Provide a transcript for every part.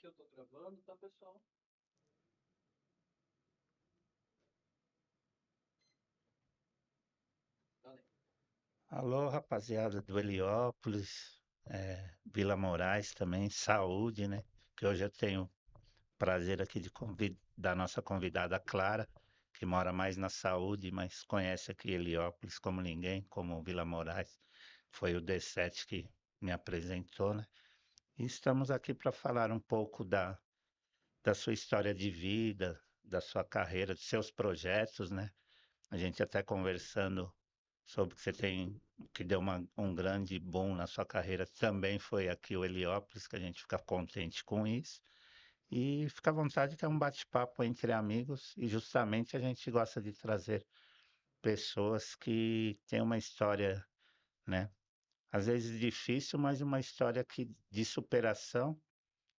aqui eu tô gravando, tá, pessoal? Valeu. Alô, rapaziada do Heliópolis, Vila Moraes também, saúde, né? Que hoje eu tenho o prazer aqui de da nossa convidada Clara, que mora mais na saúde, mas conhece aqui Heliópolis como ninguém, como Vila Moraes. Foi o D7 que me apresentou, né? E estamos aqui para falar um pouco da sua história de vida, da sua carreira, dos seus projetos, né? A gente até conversando sobre que você tem, que deu um grande boom na sua carreira, também foi aqui o Heliópolis, que a gente fica contente com isso. E fica à vontade que é um bate-papo entre amigos e justamente a gente gosta de trazer pessoas que têm uma história, né? Às vezes difícil, mas uma história de superação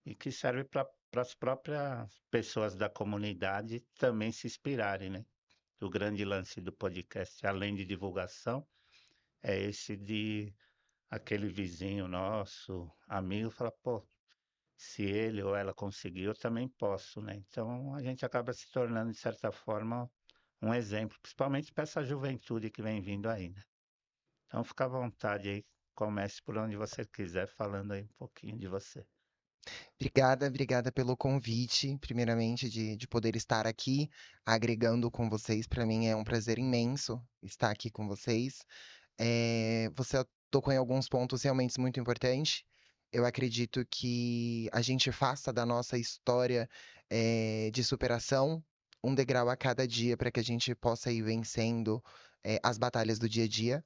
e que serve para as próprias pessoas da comunidade também se inspirarem, né? O grande lance do podcast, além de divulgação, é esse de aquele vizinho nosso, amigo, fala, pô, se ele ou ela conseguiu, eu também posso, né? Então a gente acaba se tornando, de certa forma, um exemplo, principalmente para essa juventude que vem vindo aí, né? Então fica à vontade aí, comece por onde você quiser, falando aí um pouquinho de você. Obrigada pelo convite, primeiramente, de poder estar aqui agregando com vocês. Para mim é um prazer imenso estar aqui com vocês. Você tocou em alguns pontos realmente muito importantes. Eu acredito que a gente faça da nossa história, de superação um degrau a cada dia para que a gente possa ir vencendo, as batalhas do dia a dia.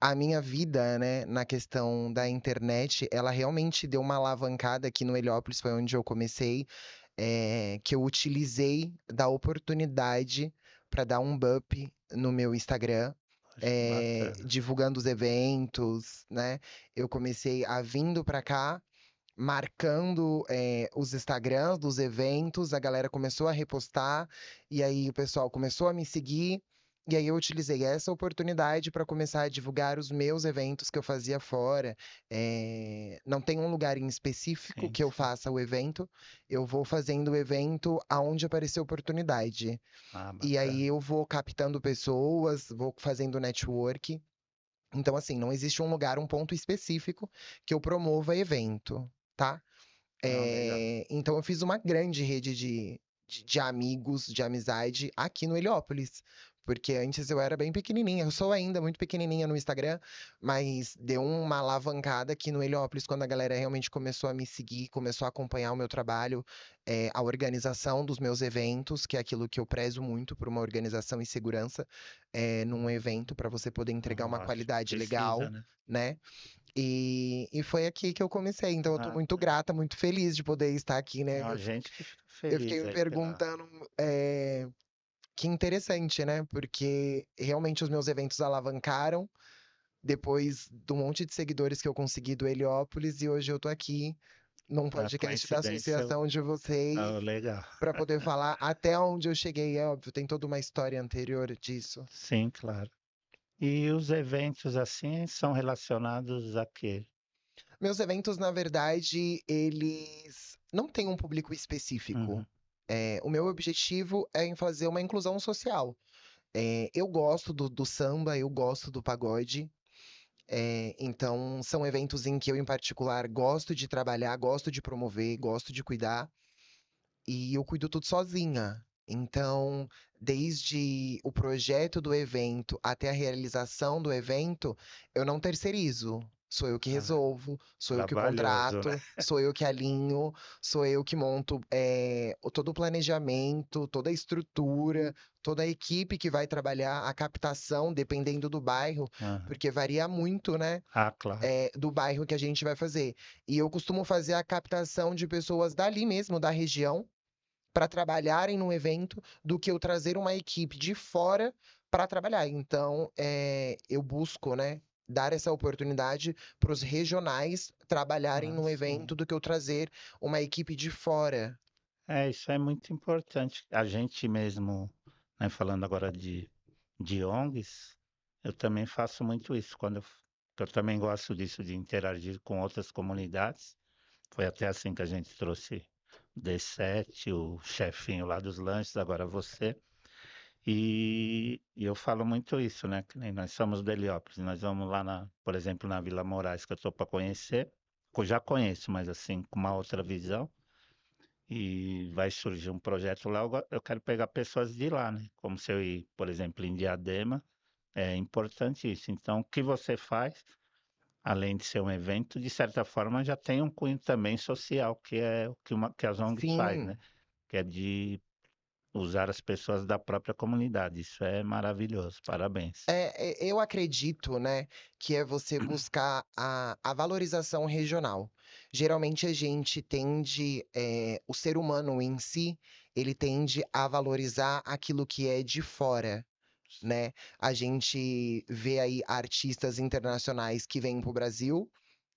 A minha vida, né, na questão da internet, ela realmente deu uma alavancada aqui no Heliópolis, foi onde eu comecei, que eu utilizei da oportunidade para dar um up no meu Instagram, Acho bacana. divulgando os eventos, né? Eu comecei a vindo para cá, marcando, os Instagrams dos eventos, a galera começou a repostar, e aí o pessoal começou a me seguir, e aí eu utilizei essa oportunidade para começar a divulgar os meus eventos que eu fazia fora. Não tem um lugar em específico Sim, que eu sim. faça o evento, eu vou fazendo o evento aonde aparecer oportunidade. Ah, E aí bacana. eu vou captando pessoas, vou fazendo network. Então, assim, não existe um lugar, um ponto específico que eu promova evento, tá? Não, legal. Então eu fiz uma grande rede de amigos, de amizade aqui no Heliópolis. Porque antes eu era bem pequenininha, eu sou ainda muito pequenininha no Instagram, mas deu uma alavancada aqui no Heliópolis quando a galera realmente começou a me seguir, começou a acompanhar o meu trabalho, a organização dos meus eventos, que é aquilo que eu prezo muito por uma organização e segurança, num evento, para você poder entregar uma Lógico, qualidade precisa, legal, né? né? E foi aqui que eu comecei, então eu tô Ah, muito grata, muito feliz de poder estar aqui, né? não, a gente que fica Eu fiquei feliz me aí pela. perguntando, que interessante, né? Porque realmente os meus eventos alavancaram depois do monte de seguidores que eu consegui do Heliópolis, e hoje eu tô aqui num A podcast da coincidência, associação de vocês ah, legal. para poder falar até onde eu cheguei. É óbvio, tem toda uma história anterior disso. Sim, claro. E os eventos assim são relacionados a quê? Meus eventos, na verdade, eles não têm um público específico. Uhum. O meu objetivo é em fazer uma inclusão social. Eu gosto do samba, eu gosto do pagode. Então, são eventos em que eu, em particular, gosto de trabalhar, gosto de promover, gosto de cuidar. E eu cuido tudo sozinha. Então, desde o projeto do evento até a realização do evento, eu não terceirizo. Sou eu que Ah, resolvo, sou eu que trabalhoso, né? contrato, sou eu que alinho, sou eu que monto, todo o planejamento, toda a estrutura, toda a equipe que vai trabalhar, a captação, dependendo do bairro, Aham. porque varia muito, né? Ah, claro. Do bairro que a gente vai fazer. E eu costumo fazer a captação de pessoas dali mesmo, da região, para trabalharem no evento do que eu trazer uma equipe de fora para trabalhar. Então, eu busco, né, dar essa oportunidade para os regionais trabalharem Ah, no sim. evento do que eu trazer uma equipe de fora. É, isso é muito importante. A gente mesmo, né, falando agora de ONGs, eu também faço muito isso. Eu também gosto disso, de interagir com outras comunidades. Foi até assim que a gente trouxe o D7, o chefinho lá dos lanches, agora você. E eu falo muito isso, né? Que nem nós somos de Heliópolis, nós vamos lá, por exemplo, na Vila Moraes, que eu estou para conhecer, que eu já conheço, mas assim, com uma outra visão. E vai surgir um projeto lá, eu quero pegar pessoas de lá, né? Como se eu ir, por exemplo, em Diadema, é importante isso. Então, o que você faz, além de ser um evento, de certa forma já tem um cunho também social, que é o que, que as ONGs faz, né? Sim. Que é de usar as pessoas da própria comunidade. Isso é maravilhoso. Parabéns. Eu acredito, né, que é você buscar a valorização regional. Geralmente a gente tende, o ser humano em si, ele tende a valorizar aquilo que é de fora, né? A gente vê aí artistas internacionais que vêm para o Brasil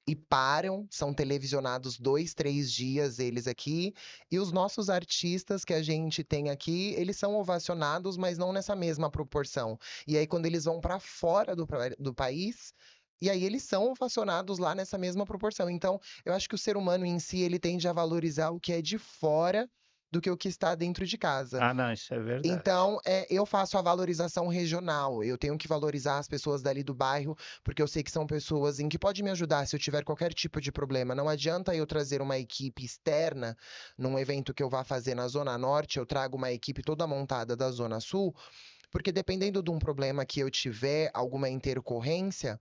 e param, são televisionados 2, 3 dias eles aqui, e os nossos artistas que a gente tem aqui, eles são ovacionados, mas não nessa mesma proporção. E aí, quando eles vão para fora do país, e aí eles são ovacionados lá nessa mesma proporção. Então, eu acho que o ser humano em si, ele tende a valorizar o que é de fora do que o que está dentro de casa. Ah, não, isso é verdade. Então, eu faço a valorização regional. Eu tenho que valorizar as pessoas dali do bairro, porque eu sei que são pessoas em que pode me ajudar se eu tiver qualquer tipo de problema. Não adianta eu trazer uma equipe externa num evento que eu vá fazer na Zona Norte, eu trago uma equipe toda montada da Zona Sul, porque dependendo de um problema que eu tiver, alguma intercorrência,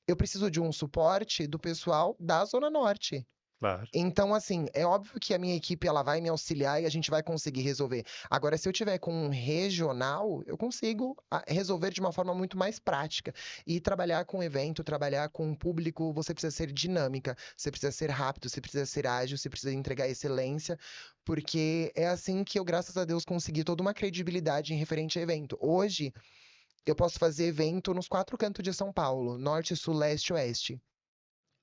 eu preciso de um suporte do pessoal da Zona Norte. Claro. Então, assim, é óbvio que a minha equipe ela vai me auxiliar e a gente vai conseguir resolver. Agora, se eu tiver com um regional, eu consigo resolver de uma forma muito mais prática. E trabalhar com evento, trabalhar com um público, você precisa ser dinâmica, você precisa ser rápido, você precisa ser ágil, você precisa entregar excelência, porque é assim que eu, graças a Deus, consegui toda uma credibilidade em referente a evento. Hoje, eu posso fazer evento nos 4 cantos de São Paulo, norte, sul, leste, oeste.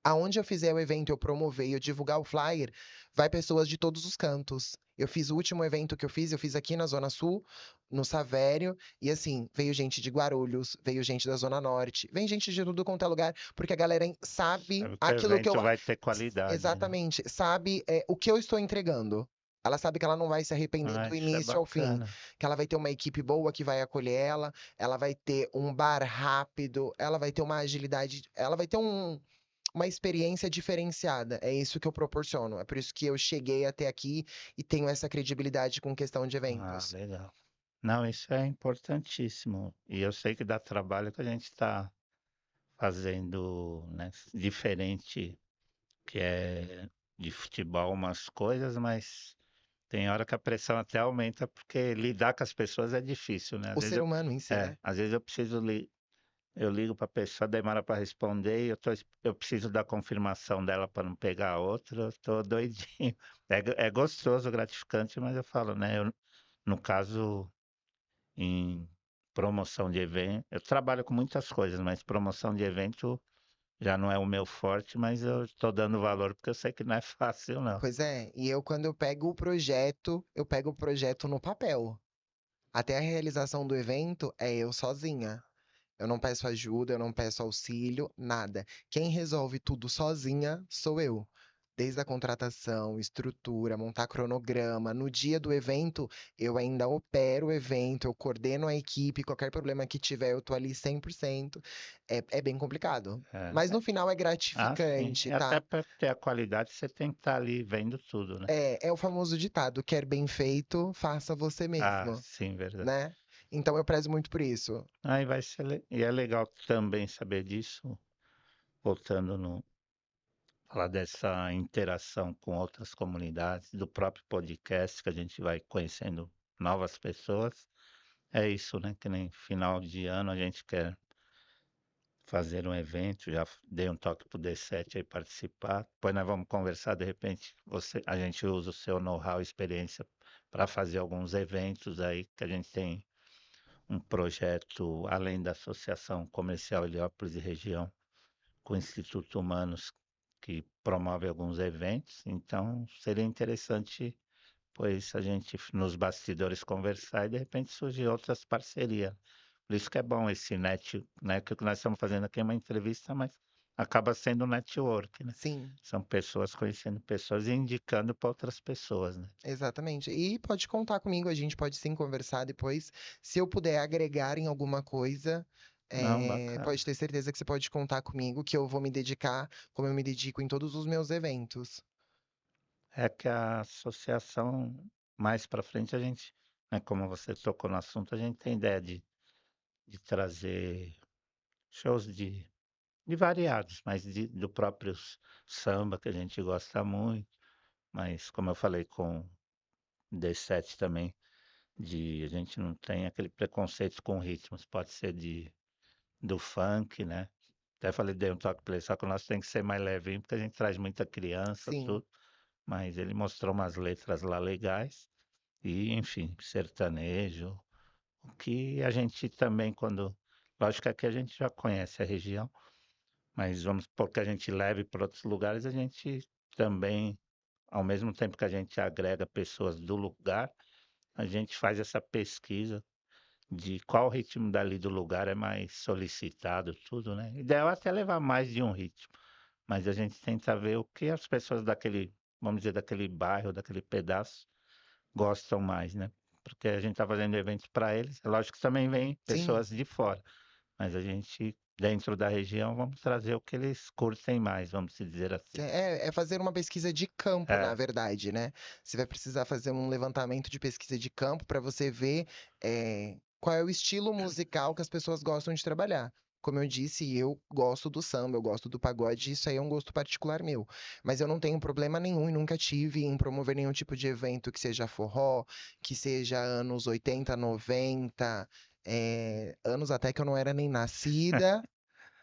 Aonde eu fizer o evento, eu promover e eu divulgar o flyer, vai pessoas de todos os cantos. Eu fiz o último evento que eu fiz aqui na Zona Sul, no Savério, e assim, veio gente de Guarulhos, veio gente da Zona Norte, vem gente de tudo quanto é lugar, porque a galera sabe Sabe que o aquilo que eu. evento vai ter qualidade, né? Exatamente, sabe o que eu estou entregando. Ela sabe que ela não vai se arrepender Ah, do isso é início ao fim, bacana. que ela vai ter uma equipe boa que vai acolher ela vai ter um bar rápido, ela vai ter uma agilidade, ela vai ter uma experiência diferenciada. É isso que eu proporciono. É por isso que eu cheguei até aqui e tenho essa credibilidade com questão de Ah, eventos. legal. Não, isso é importantíssimo. E eu sei que dá trabalho que a gente está fazendo, né, diferente, que é de futebol umas coisas, mas tem hora que a pressão até aumenta, porque lidar com as pessoas é difícil, né? O ser humano em si, né? Às vezes eu preciso eu ligo para a pessoa, demora para responder, e eu preciso da confirmação dela para não pegar a outra, eu tô doidinho. É gostoso, gratificante, mas eu falo, né? No caso, em promoção de evento, eu trabalho com muitas coisas, mas promoção de evento já não é o meu forte, mas eu estou dando valor porque eu sei que não é fácil, não. Pois é, e eu quando eu pego o projeto, eu pego o projeto no papel. Até a realização do evento é eu sozinha. Eu não peço ajuda, eu não peço auxílio, nada. Quem resolve tudo sozinha sou eu. Desde a contratação, estrutura, montar cronograma. No dia do evento, eu ainda opero o evento, eu coordeno a equipe, qualquer problema que tiver, eu tô ali 100%. É bem complicado. É, Mas no final é sim. gratificante, E até tá? para ter a qualidade, você tem que estar ali vendo tudo, né? É o famoso ditado: quer bem feito, faça você Ah, mesmo, sim, verdade. né? Então eu prezo muito por isso. Aí vai ser, e é legal também saber disso, voltando no falar dessa interação com outras comunidades, do próprio podcast, que a gente vai conhecendo novas pessoas. É isso, né? Que nem final de ano a gente quer fazer um evento, já dei um toque pro D7 aí participar. Depois nós vamos conversar, de repente a gente usa o seu know-how e experiência para fazer alguns eventos aí, que a gente tem um projeto além da Associação Comercial Heliópolis e Região, com o Instituto Humanos, que promove alguns eventos. Então seria interessante, pois, a gente nos bastidores conversar e de repente surgir outras parcerias. Por isso que é bom esse net, né? Que o que nós estamos fazendo aqui é uma entrevista, mas acaba sendo um network, né? Sim, São pessoas conhecendo pessoas e indicando para outras pessoas, né? exatamente. E pode contar comigo, a gente pode sim conversar depois. Se eu puder agregar em alguma coisa, Não, bacana. pode ter certeza que você pode contar comigo, que eu vou me dedicar, como eu me dedico em todos os meus eventos. É que a associação, mais para frente, a gente, né, como você tocou no assunto, a gente tem ideia de trazer shows de variados, mas do próprio samba, que a gente gosta muito, mas como eu falei com D7 também, a gente não tem aquele preconceito com ritmos, pode ser do funk, né? Até falei, dei um toque pra ele, só que o nosso tem que ser mais levinho, porque a gente traz muita criança, Sim, tudo. Mas ele mostrou umas letras lá legais. E, enfim, sertanejo. O que a gente também, quando. Lógico que aqui a gente já conhece a região, mas vamos supor que a gente leve para outros lugares, a gente também, ao mesmo tempo que a gente agrega pessoas do lugar, a gente faz essa pesquisa de qual ritmo dali do lugar é mais solicitado, tudo, né? Ideal é até levar mais de um ritmo, mas a gente tenta ver o que as pessoas daquele, vamos dizer, daquele bairro, daquele pedaço, gostam mais, né? Porque a gente está fazendo eventos para eles. É lógico que também vem sim. pessoas de fora, mas a gente, dentro da região, vamos trazer o que eles curtem mais, vamos dizer assim. É fazer uma pesquisa de campo, na É, verdade, né? Você vai precisar fazer um levantamento de pesquisa de campo para você ver qual é o estilo musical que as pessoas gostam de trabalhar. Como eu disse, eu gosto do samba, eu gosto do pagode, isso aí é um gosto particular meu. Mas eu não tenho problema nenhum e nunca tive em promover nenhum tipo de evento que seja forró, que seja anos 80, 90, anos até que eu não era nem nascida,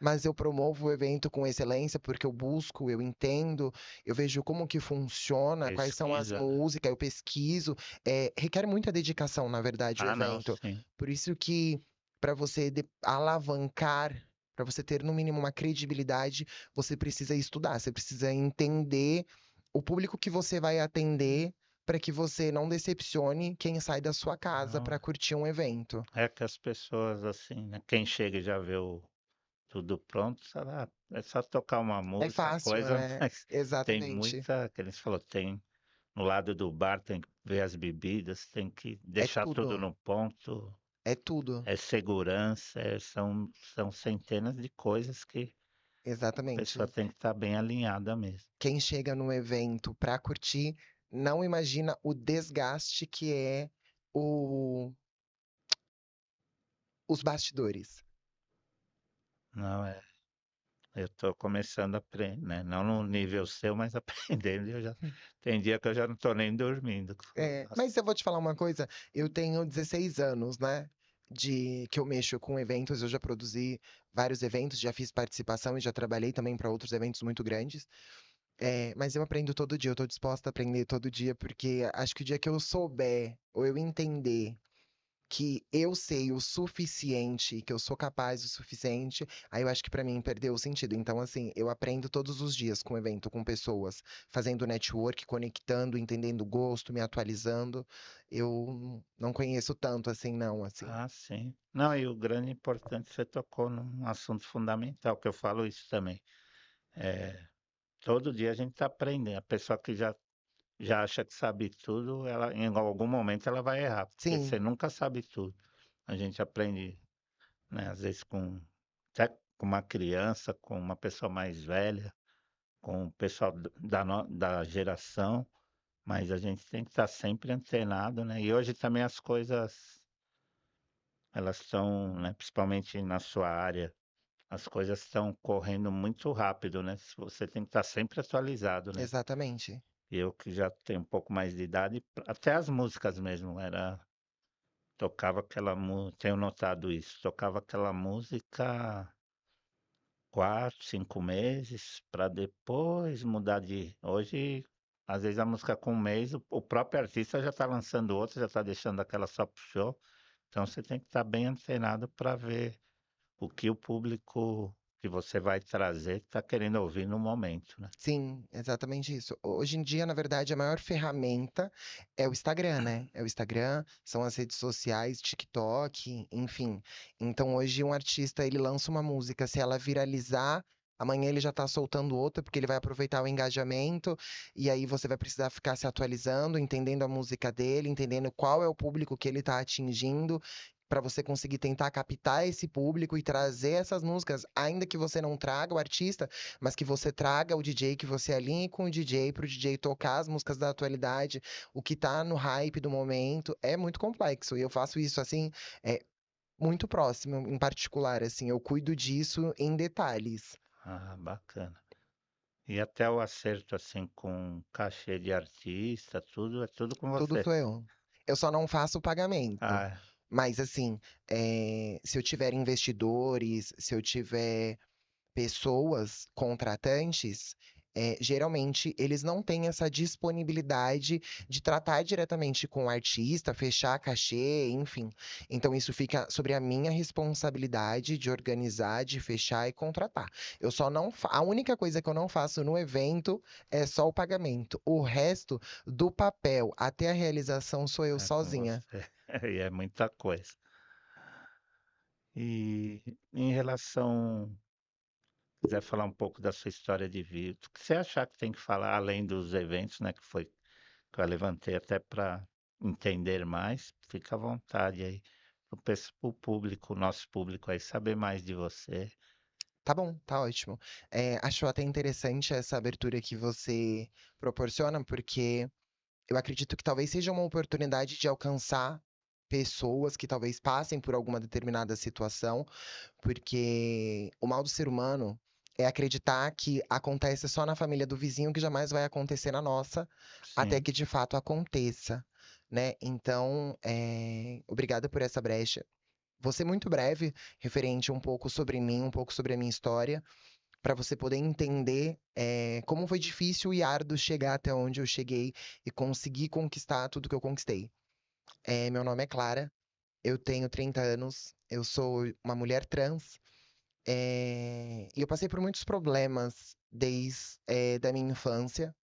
mas eu promovo o evento com excelência porque eu busco, eu entendo, eu vejo como que funciona, quais são as pesquisa, né? músicas, eu pesquiso. Requer muita dedicação, na verdade, o Ah, não, evento. sim. Por isso que, para você alavancar, para você ter no mínimo uma credibilidade, você precisa estudar, você precisa entender o público que você vai atender. Para que você não decepcione quem sai da sua casa Não, para curtir um evento. é que as pessoas, assim, né? Quem chega e já vê tudo pronto, sabe? Ah, é só tocar uma É música, fácil, coisa, né? mas tem Exatamente. muita, que eles falou, tem no lado do bar, tem que ver as bebidas, tem que É deixar tudo tudo. no ponto. É tudo, É segurança, são centenas de coisas que a pessoa exatamente. tem que estar bem alinhada mesmo. Quem chega no evento pra curtir não imagina o desgaste que é o- os bastidores. Não é, eu estou começando a aprender, né? Não no nível seu, mas aprendendo. Tem dia que eu já não estou nem dormindo. Nossa, Mas eu vou te falar uma coisa, eu tenho 16 anos, né? De que eu mexo com eventos, eu já produzi vários eventos, já fiz participação e já trabalhei também para outros eventos muito grandes. Mas eu aprendo todo dia, eu tô disposta a aprender todo dia, porque acho que o dia que eu souber ou eu entender que eu sei o suficiente, que eu sou capaz o suficiente, aí eu acho que pra mim perdeu o sentido. Então, assim, eu aprendo todos os dias com o evento, com pessoas, fazendo network, conectando, entendendo o gosto, me atualizando. Eu não conheço tanto assim, não, assim. sim. Não, e o grande importante, você tocou num assunto fundamental, que eu falo isso também. Todo dia a gente está aprendendo. A pessoa que já acha que sabe tudo, ela, em algum momento ela vai errar, porque você Sim, nunca sabe tudo. A gente aprende, né, às vezes até com uma criança, com uma pessoa mais velha, com o pessoal da geração, mas a gente tem que estar sempre antenado, né? E hoje também as coisas, elas estão, né, principalmente na sua área, as coisas estão correndo muito rápido, né? Você tem que estar sempre atualizado, né? exatamente. Eu que já tenho um pouco mais de idade, até as músicas mesmo, tocava aquela música, tenho notado isso, tocava aquela música 4, 5 meses para depois mudar de. Hoje, às vezes a música com um mês, o próprio artista já está lançando outra, já está deixando aquela só pro show. Então você tem que estar bem antenado para ver o que o público que você vai trazer está querendo ouvir no momento, né? Sim, exatamente isso. Hoje em dia, na verdade, a maior ferramenta é o Instagram, né? É o Instagram, são as redes sociais, TikTok, enfim. Então, hoje um artista ele lança uma música, se ela viralizar, amanhã ele já tá soltando outra, porque ele vai aproveitar o engajamento, e aí você vai precisar ficar se atualizando, entendendo a música dele, entendendo qual é o público que ele tá atingindo, para você conseguir tentar captar esse público e trazer essas músicas, ainda que você não traga o artista, mas que você traga o DJ, que você alinhe com o DJ para o DJ tocar as músicas da atualidade, o que tá no hype do momento, é muito complexo. E eu faço isso assim, é muito próximo, em particular, assim, eu cuido disso em detalhes. Ah, bacana. E até o acerto assim com cachê de artista, tudo é tudo com Tudo você. sou eu. Eu só não faço o pagamento. Ah, Mas assim, se eu tiver investidores, se eu tiver pessoas contratantes, geralmente eles não têm essa disponibilidade de tratar diretamente com o artista, fechar cachê, enfim. Então isso fica sobre a minha responsabilidade de organizar, de fechar e contratar. Eu só não, a única coisa que eu não faço no evento é só o pagamento. O resto do papel até a realização sou eu é com sozinha. você. E é muita coisa. E em relação, quiser falar um pouco da sua história de vida, o que você achar que tem que falar além dos eventos, né, que foi que eu levantei até para entender mais, fica à vontade aí. Eu peço para o público, o nosso público aí, saber mais de você. Tá bom, tá ótimo. Acho até interessante essa abertura que você proporciona, porque eu acredito que talvez seja uma oportunidade de alcançar pessoas que talvez passem por alguma determinada situação, porque o mal do ser humano é acreditar que acontece só na família do vizinho, que jamais vai acontecer na nossa, até Sim. que de fato aconteça, né? Então, obrigada por essa brecha. Vou ser muito breve, referente um pouco sobre mim, um pouco sobre a minha história, para você poder entender como foi difícil e árduo chegar até onde eu cheguei e conseguir conquistar tudo que eu conquistei. Meu nome é Clara, eu tenho 30 anos, eu sou uma mulher trans, e eu passei por muitos problemas desde da minha infância.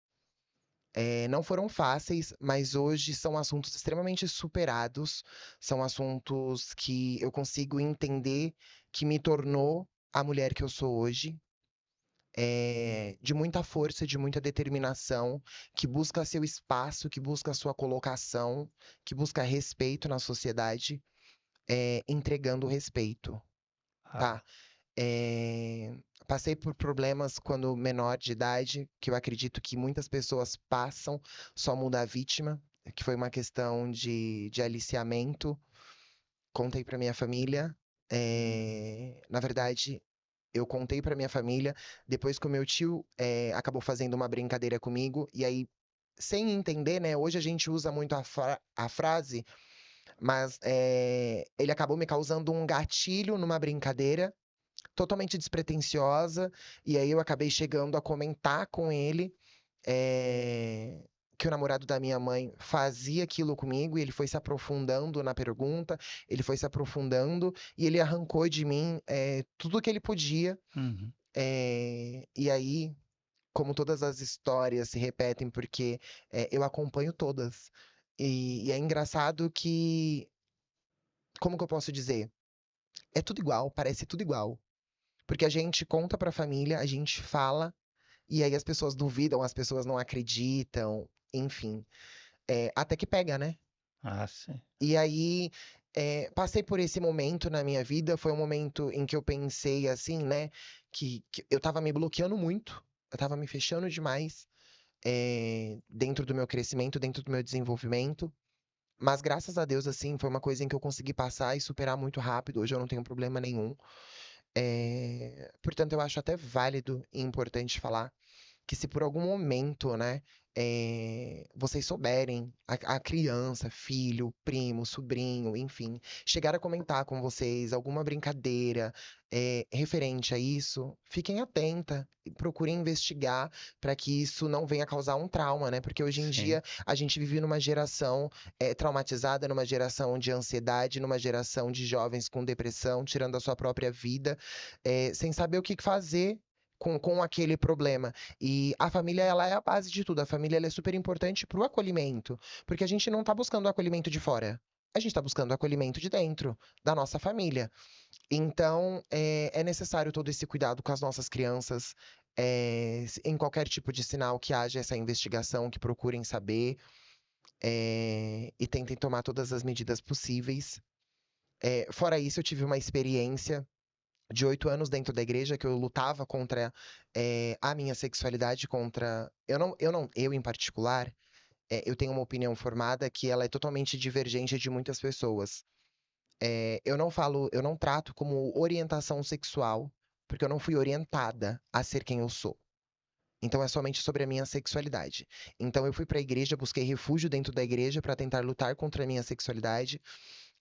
Não foram fáceis, mas hoje são assuntos extremamente superados, são assuntos que eu consigo entender que me tornou a mulher que eu sou hoje, de muita força, de muita determinação, que busca seu espaço, que busca sua colocação, que busca respeito na sociedade, entregando respeito, tá? Ah, Eh, Passei por problemas quando menor de idade, que eu acredito que muitas pessoas passam, só muda a vítima, que foi uma questão de aliciamento. Contei para minha família. Na verdade, eu contei para minha família depois que o meu tio acabou fazendo uma brincadeira comigo, e aí, sem entender, né? Hoje a gente usa muito a frase, mas ele acabou me causando um gatilho numa brincadeira totalmente despretensiosa, e aí eu acabei chegando a comentar com ele eh, que o namorado da minha mãe fazia aquilo comigo, e ele foi se aprofundando na pergunta, ele foi se aprofundando, e ele arrancou de mim tudo o que ele podia, uhum. e aí, como todas as histórias se repetem, porque eu acompanho todas. E é engraçado que, como que eu posso dizer? É tudo igual, parece tudo igual. Porque a gente conta pra família, a gente fala, e aí as pessoas duvidam, as pessoas não acreditam, enfim. Até que pega, né? Ah, sim. E aí, passei por esse momento na minha vida, foi um momento em que eu pensei assim, né? Que eu tava me bloqueando muito, eu tava me fechando demais, dentro do meu crescimento, dentro do meu desenvolvimento. Mas graças a Deus, assim, foi uma coisa em que eu consegui passar e superar muito rápido. Hoje eu não tenho problema nenhum. Portanto, eu acho até válido e importante falar que se por algum momento, né, vocês souberem, a criança, filho, primo, sobrinho, enfim, chegar a comentar com vocês alguma brincadeira referente a isso, fiquem atenta e procurem investigar para que isso não venha causar um trauma, né? Porque hoje em Sim. dia a gente vive numa geração traumatizada, numa geração de ansiedade, numa geração de jovens com depressão, tirando a sua própria vida, sem saber o que fazer com aquele problema. E a família, ela é a base de tudo. A família, ela é super importante para o acolhimento, porque a gente não está buscando o acolhimento de fora. a gente está buscando acolhimento de dentro da nossa família. Então, é necessário todo esse cuidado com as nossas crianças, em qualquer tipo de sinal que haja essa investigação, que procurem saber, e tentem tomar todas as medidas possíveis. Fora isso, eu tive uma experiência de 8 anos dentro da igreja que eu lutava contra a minha sexualidade, contra. Eu em particular, eu tenho uma opinião formada que ela é totalmente divergente de muitas pessoas. Eu não trato como orientação sexual, porque eu não fui orientada a ser quem eu sou. Então é somente sobre a minha sexualidade. Então eu fui para a igreja, busquei refúgio dentro da igreja para tentar lutar contra a minha sexualidade.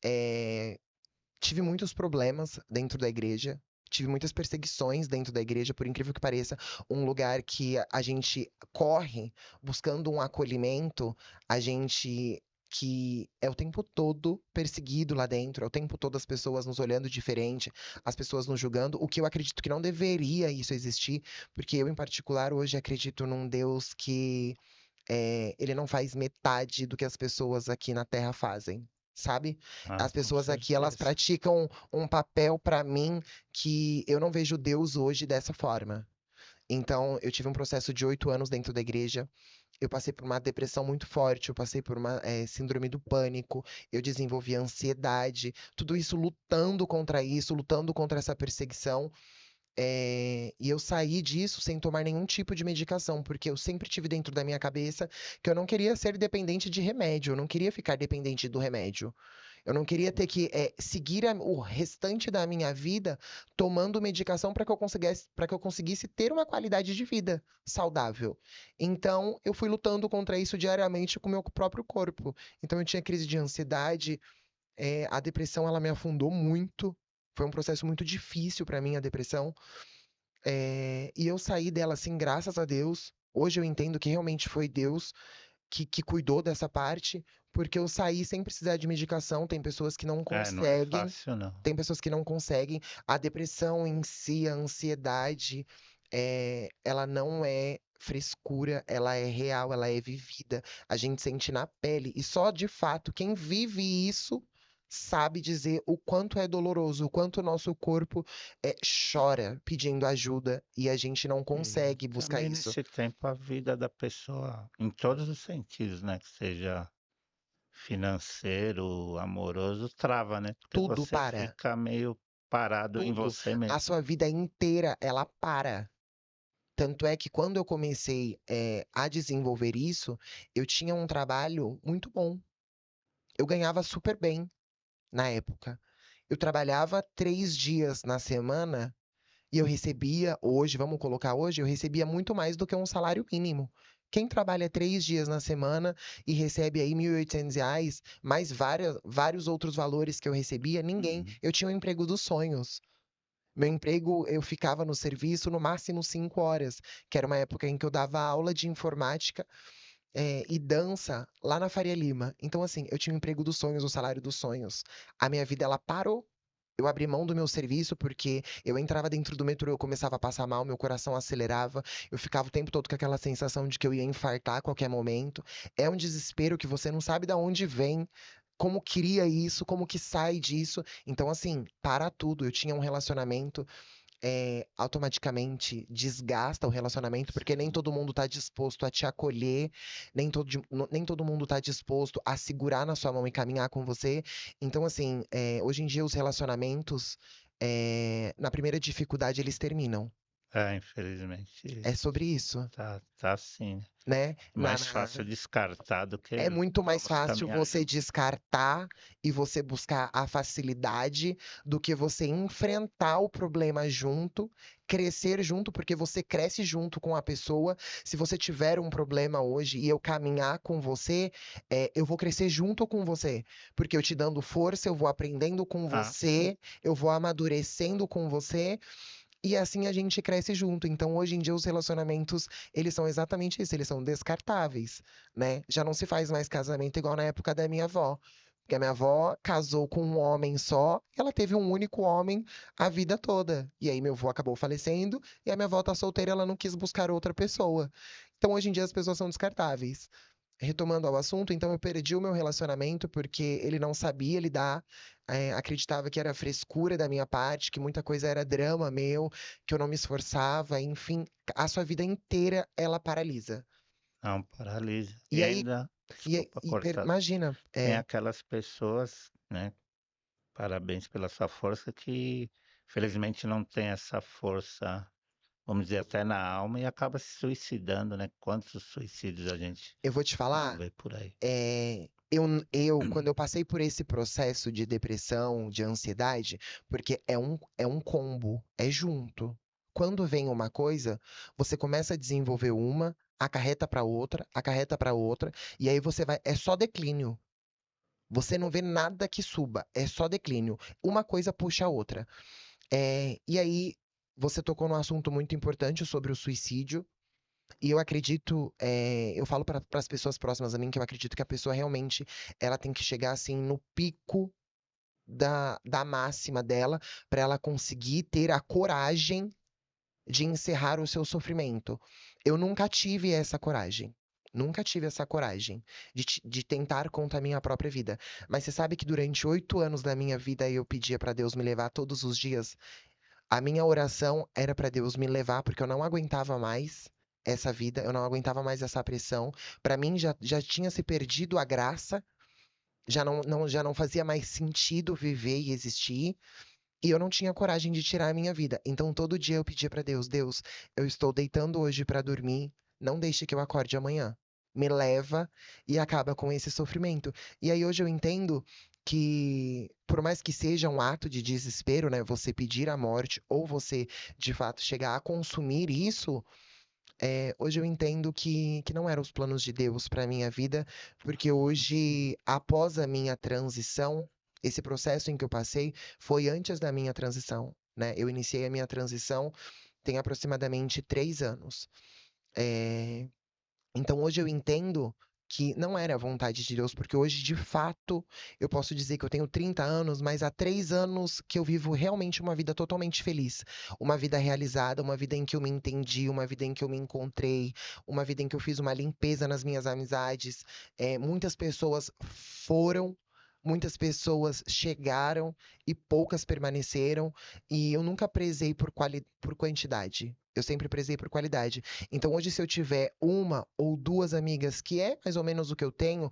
É, tive muitos problemas dentro da igreja. Tive muitas perseguições dentro da igreja, por incrível que pareça, um lugar que a gente corre buscando um acolhimento, a gente que é o tempo todo perseguido lá dentro, é o tempo todo as pessoas nos olhando diferente, as pessoas nos julgando, o que eu acredito que não deveria isso existir, porque eu, em particular, hoje acredito num Deus que ele não faz metade do que as pessoas aqui na Terra fazem, sabe? Ah, As com pessoas aqui, elas certeza. praticam um papel pra mim que eu não vejo Deus hoje dessa forma. Então, eu tive um processo de 8 anos dentro da igreja. Eu passei por uma depressão muito forte, eu passei por uma síndrome do pânico, eu desenvolvi ansiedade, tudo isso lutando contra isso, lutando contra essa perseguição. E eu saí disso sem tomar nenhum tipo de medicação, porque eu sempre tive dentro da minha cabeça que eu não queria ser dependente de remédio, eu não queria ficar dependente do remédio. Eu não queria ter que seguir o restante da minha vida tomando medicação para que eu conseguisse ter uma qualidade de vida saudável. Então, eu fui lutando contra isso diariamente com o meu próprio corpo. Então, eu tinha crise de ansiedade, a depressão ela me afundou muito. Foi um processo muito difícil para mim, a depressão. E eu saí dela assim, graças a Deus. Hoje eu entendo que realmente foi Deus que cuidou dessa parte, porque eu saí sem precisar de medicação. Tem pessoas que não É, não é conseguem, fácil, não. tem pessoas que não conseguem. A depressão em si, a ansiedade, ela não é frescura, ela é real, ela é vivida. A gente sente na pele. E só de fato, quem vive isso sabe dizer o quanto é doloroso, o quanto o nosso corpo chora pedindo ajuda e a gente não E consegue buscar também isso. nesse tempo a vida da pessoa, em todos os sentidos, né? Que seja financeiro, amoroso, trava, né? Porque Tudo você para. fica meio parado em Tudo. você A mesmo. sua vida inteira, ela para. Tanto é que quando eu comecei, a desenvolver isso, eu tinha um trabalho muito bom. Eu ganhava super bem na época. Eu trabalhava 3 dias na semana e eu recebia, hoje, vamos colocar hoje, eu recebia muito mais do que um salário mínimo. Quem trabalha 3 dias na semana e recebe aí R$ 1.800, mais vários outros valores que eu recebia, ninguém. Uhum. Eu tinha um emprego dos sonhos. Meu emprego, eu ficava no serviço no máximo 5 horas, que era uma época em que eu dava aula de informática, e dança lá na Faria Lima. Então, assim, eu tinha o emprego dos sonhos, o salário dos sonhos. A minha vida, ela parou. Eu abri mão do meu serviço porque eu entrava dentro do metrô, eu começava a passar mal, meu coração acelerava, eu ficava o tempo todo com aquela sensação de que eu ia infartar a qualquer momento. É um desespero que você não sabe de onde vem, como cria isso, como que sai disso. Então, assim, para tudo. Eu tinha um relacionamento, automaticamente desgasta o relacionamento, porque nem Sim. todo mundo está disposto a te acolher, nem todo mundo está disposto a segurar na sua mão e caminhar com você. Então, assim, hoje em dia os relacionamentos, na primeira dificuldade, eles terminam. É, infelizmente, É sobre isso, tá assim, né? né? Mais fácil descartar do que É muito mais vamos fácil caminhar você junto. descartar e você buscar a facilidade do que você enfrentar o problema junto, crescer junto, porque você cresce junto com a pessoa. Se você tiver um problema hoje e eu caminhar com você, eu vou crescer junto com você, porque eu te dando força, eu vou aprendendo com Ah, sim. você, eu vou amadurecendo com você. E assim a gente cresce junto. Então, hoje em dia, os relacionamentos, eles são exatamente isso, eles são descartáveis, né? Já não se faz mais casamento igual na época da minha avó. Porque a minha avó casou com um homem só, ela teve um único homem a vida toda. E aí meu avô acabou falecendo, e a minha avó tá solteira, ela não quis buscar outra pessoa. Então, hoje em dia, as pessoas são descartáveis. retomando ao assunto, então eu perdi o meu relacionamento porque ele não sabia lidar, acreditava que era frescura da minha parte, que muita coisa era drama meu, que eu não me esforçava, enfim, a sua vida inteira ela paralisa. Não, paralisa. E E aí, ainda, desculpa cortar, imagina, tem aquelas pessoas, né? Parabéns pela sua força, que felizmente não tem essa força, vamos dizer, até na alma e acaba se suicidando, né? Quantos suicídios a gente eu vou te não falar, vê por aí? quando eu passei por esse processo de depressão, de ansiedade, porque é um combo, é junto. Quando vem uma coisa, você começa a desenvolver uma, acarreta para outra, e aí você vai, é só declínio. Você não vê nada que suba, é só declínio. Uma coisa puxa a outra. E aí, você tocou num assunto muito importante sobre o suicídio. E eu acredito, eu falo para as pessoas próximas a mim que eu acredito que a pessoa realmente ela tem que chegar assim no pico da máxima dela para ela conseguir ter a coragem de encerrar o seu sofrimento. Eu nunca tive essa coragem. Nunca tive essa coragem de tentar contra a minha própria vida. Mas você sabe que durante 8 anos da minha vida eu pedia para Deus me levar todos os dias. A minha oração era para Deus me levar, porque eu não aguentava mais essa vida, eu não aguentava mais essa pressão. Para mim já tinha se perdido a graça, já não fazia mais sentido viver e existir, e eu não tinha coragem de tirar a minha vida. Então todo dia eu pedia para Deus, Deus, eu estou deitando hoje para dormir, não deixe que eu acorde amanhã. Me leva e acaba com esse sofrimento. E aí hoje eu entendo que, por mais que seja um ato de desespero, né, você pedir a morte ou você de fato chegar a consumir isso, hoje eu entendo que não eram os planos de Deus para minha vida, porque hoje, após a minha transição, esse processo em que eu passei foi antes da minha transição, né? Eu iniciei a minha transição tem aproximadamente 3 anos. É, então hoje eu entendo que não era a vontade de Deus, porque hoje, de fato, eu posso dizer que eu tenho 30 anos, mas há 3 anos que eu vivo realmente uma vida totalmente feliz. Uma vida realizada, uma vida em que eu me entendi, uma vida em que eu me encontrei, uma vida em que eu fiz uma limpeza nas minhas amizades. Muitas pessoas foram. Muitas pessoas chegaram e poucas permaneceram, e eu nunca prezei por quantidade. Eu sempre prezei por qualidade. Então, hoje, se eu tiver uma ou duas amigas, que é mais ou menos o que eu tenho,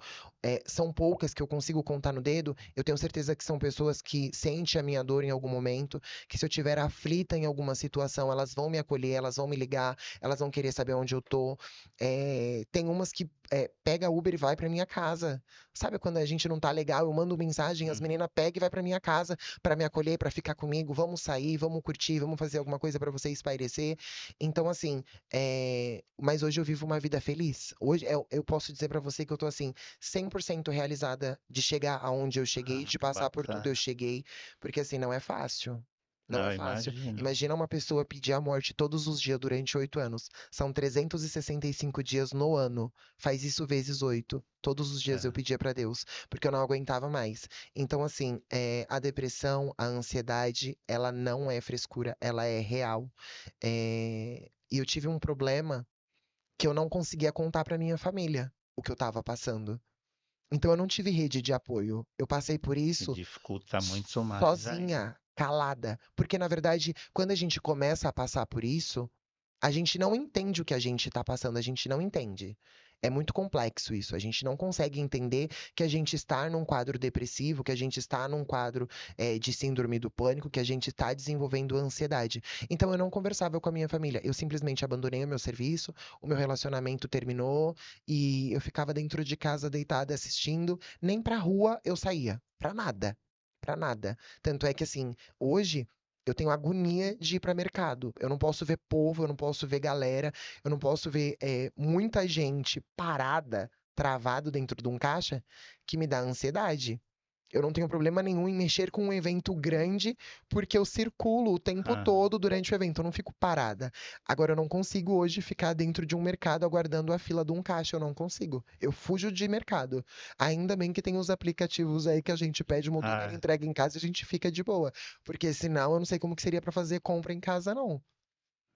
são poucas que eu consigo contar no dedo, eu tenho certeza que são pessoas que sentem a minha dor em algum momento, que se eu tiver aflita em alguma situação, elas vão me acolher, elas vão me ligar, elas vão querer saber onde eu tô. Tem umas que pega Uber e vai pra minha casa. Sabe quando a gente não tá legal, eu mando mensagem, as Hum. meninas pegam e vai pra minha casa pra me acolher, pra ficar comigo, vamos sair, vamos curtir, vamos fazer alguma coisa pra você espairecer. Então, assim, mas hoje eu vivo uma vida feliz. Hoje eu posso dizer pra você que eu tô assim 100% realizada de chegar aonde eu cheguei, Ah, de que passar por tudo eu bacana. cheguei, porque assim não é fácil. Não Não, é eu fácil. imagino. Imagina uma pessoa pedir a morte todos os dias durante 8 anos. São 365 dias no ano. Faz isso vezes 8. Todos os dias eu É. pedia pra Deus, porque eu não aguentava mais. Então, assim, a depressão, a ansiedade, ela não é frescura, ela é real. E eu tive um problema que eu não conseguia contar pra minha família o que eu tava passando. Então eu não tive rede de apoio. Eu passei por E isso dificulta muito mais ainda. sozinha, calada. Porque, na verdade, quando a gente começa a passar por isso, a gente não entende o que a gente está passando, a gente não entende. É muito complexo isso. A gente não consegue entender que a gente está num quadro depressivo, que a gente está num quadro de síndrome do pânico, que a gente está desenvolvendo ansiedade. Então eu não conversava com a minha família. Eu simplesmente abandonei o meu serviço, o meu relacionamento terminou e eu ficava dentro de casa deitada assistindo. Nem pra rua eu saía. Pra nada. Pra nada. Tanto é que assim, hoje eu tenho agonia de ir para mercado. Eu não posso ver povo, eu não posso ver galera, eu não posso ver muita gente parada, travado dentro de um caixa, que me dá ansiedade. Eu não tenho problema nenhum em mexer com um evento grande, porque eu circulo o tempo Ah, todo durante o evento, eu não fico parada. Agora, eu não consigo hoje ficar dentro de um mercado aguardando a fila de um caixa, eu não consigo. Eu fujo de mercado. Ainda bem que tem os aplicativos aí que a gente pede motoboy, ele ah, entrega em casa e a gente fica de boa. Porque senão eu não sei como que seria pra fazer compra em casa, não.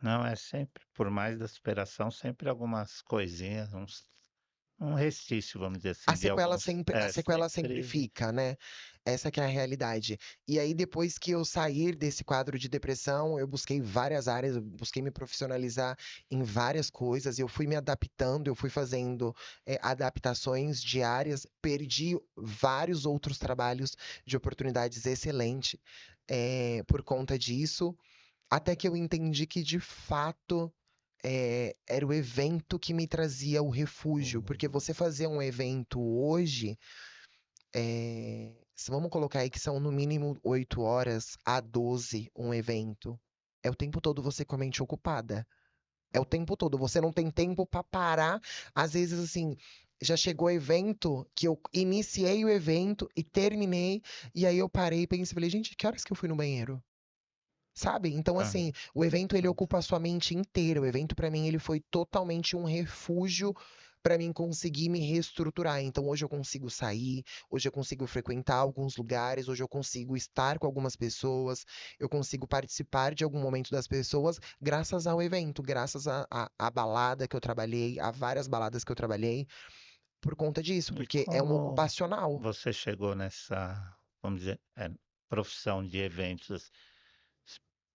não, é sempre, por mais da superação, sempre algumas coisinhas, um restício, vamos dizer A assim, de sequela alguns. sempre, a É, sequela sempre sempre. fica, né? Essa que é a realidade. E aí, depois que eu sair desse quadro de depressão, eu busquei várias áreas, eu busquei me profissionalizar em várias coisas, eu fui me adaptando, eu fui fazendo adaptações diárias, perdi vários outros trabalhos de oportunidades excelentes por conta disso, até que eu entendi que, de fato, era o evento que me trazia o refúgio, porque você fazer um evento hoje, vamos colocar aí que são no mínimo 8 horas a 12 um evento. É o tempo todo você com a mente ocupada. É o tempo todo. Você não tem tempo para parar. Às vezes, assim, já chegou evento que eu iniciei o evento e terminei, e aí eu parei e pensei, falei, gente, que horas que eu fui no banheiro? Sabe? Então, Ah, assim, o evento ele ocupa a sua mente inteira. O evento, para mim, ele foi totalmente um refúgio para mim conseguir me reestruturar. Então, hoje eu consigo sair, hoje eu consigo frequentar alguns lugares, hoje eu consigo estar com algumas pessoas, eu consigo participar de algum momento das pessoas, graças ao evento, graças à balada que eu trabalhei, a várias baladas que eu trabalhei, por conta disso, e porque é um como ocupacional. você chegou nessa, vamos dizer, profissão de eventos?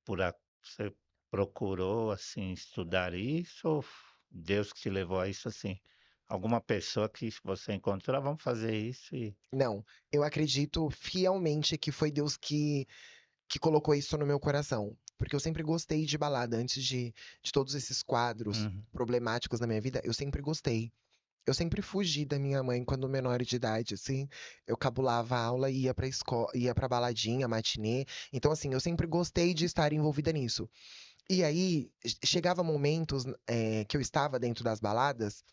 Você procurou, assim, estudar isso ou Deus que te levou a isso, assim? Alguma pessoa que você encontrou, "Ah, vamos fazer isso e... Não, eu acredito fielmente que foi Deus que colocou isso no meu coração. Porque eu sempre gostei de balada. Antes de todos esses quadros Uhum. problemáticos na minha vida, eu sempre gostei. Eu sempre fugi da minha mãe quando menor de idade, assim. Eu cabulava a aula e ia pra escola, ia pra baladinha, matinê. Então, assim, eu sempre gostei de estar envolvida nisso. E aí, chegava momentos, que eu estava dentro das baladas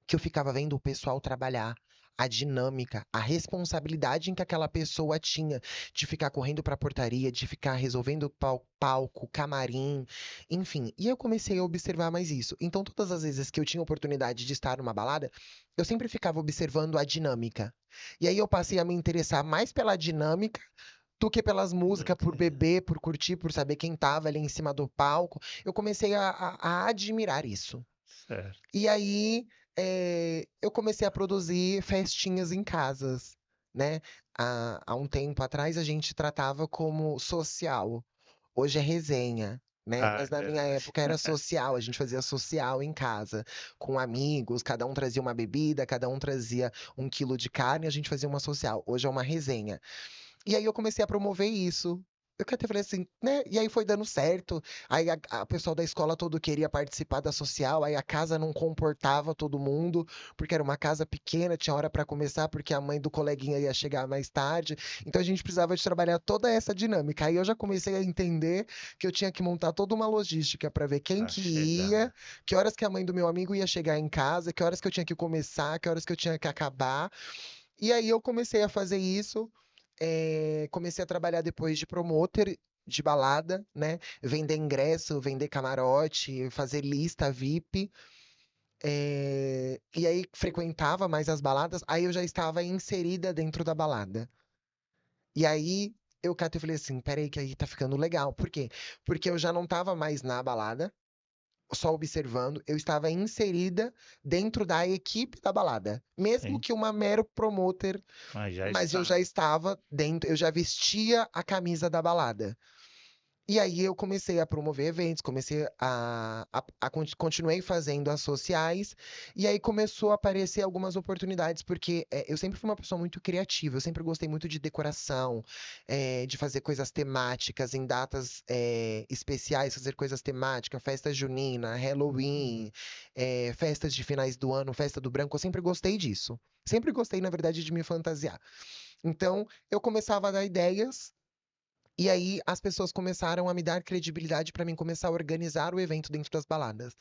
que eu ficava vendo o pessoal trabalhar, a dinâmica, a responsabilidade em que aquela pessoa tinha de ficar correndo para a portaria, de ficar resolvendo palco, camarim, enfim. E eu comecei a observar mais isso. Então, todas as vezes que eu tinha oportunidade de estar numa balada, eu sempre ficava observando a dinâmica. E aí eu passei a me interessar mais pela dinâmica do que pelas Do músicas, por que... beber, por curtir, por saber quem tava ali em cima do palco. Eu comecei a admirar isso. Certo. E aí, eu comecei a produzir festinhas em casas, né? Há um tempo atrás a gente tratava como social, hoje é resenha, né? Ah, é Mas na minha verdade. época era social, a gente fazia social em casa, com amigos, cada um trazia uma bebida, cada um trazia 1 quilo de carne, a gente fazia uma social. Hoje é uma resenha. E aí eu comecei a promover isso. Eu até falei assim, né? E aí foi dando certo. Aí a pessoal da escola todo queria participar da social, aí a casa não comportava todo mundo, porque era uma casa pequena, tinha hora para começar, porque a mãe do coleguinha ia chegar mais tarde. Então a gente precisava de trabalhar toda essa dinâmica. Aí eu já comecei a entender que eu tinha que montar toda uma logística para ver quem Pra que ia, chegar. que horas que a mãe do meu amigo ia chegar em casa, que horas que eu tinha que começar, que horas que eu tinha que acabar. E aí eu comecei a fazer isso, comecei a trabalhar depois de promoter de balada, né? Vender ingresso, vender camarote, fazer lista VIP. E aí frequentava mais as baladas, aí eu já estava inserida dentro da balada. E aí eu catei e falei assim, peraí que aí tá ficando legal. Por quê? Porque eu já não estava mais na balada, só observando, eu estava inserida dentro da equipe da balada. Mesmo Sim, que uma mero promoter, mas já mas eu já estava. estava dentro, eu já vestia a camisa da balada. E aí eu comecei a promover eventos, comecei continuei fazendo as sociais, e aí começou a aparecer algumas oportunidades, porque eu sempre fui uma pessoa muito criativa, eu sempre gostei muito de decoração, de fazer coisas temáticas em datas especiais, fazer coisas temáticas, festa junina, Halloween, festas de finais do ano, festa do branco, eu sempre gostei disso. Sempre gostei, na verdade, de me fantasiar. Então, eu começava a dar ideias e aí as pessoas começaram a me dar credibilidade para mim começar a organizar o evento dentro das baladas.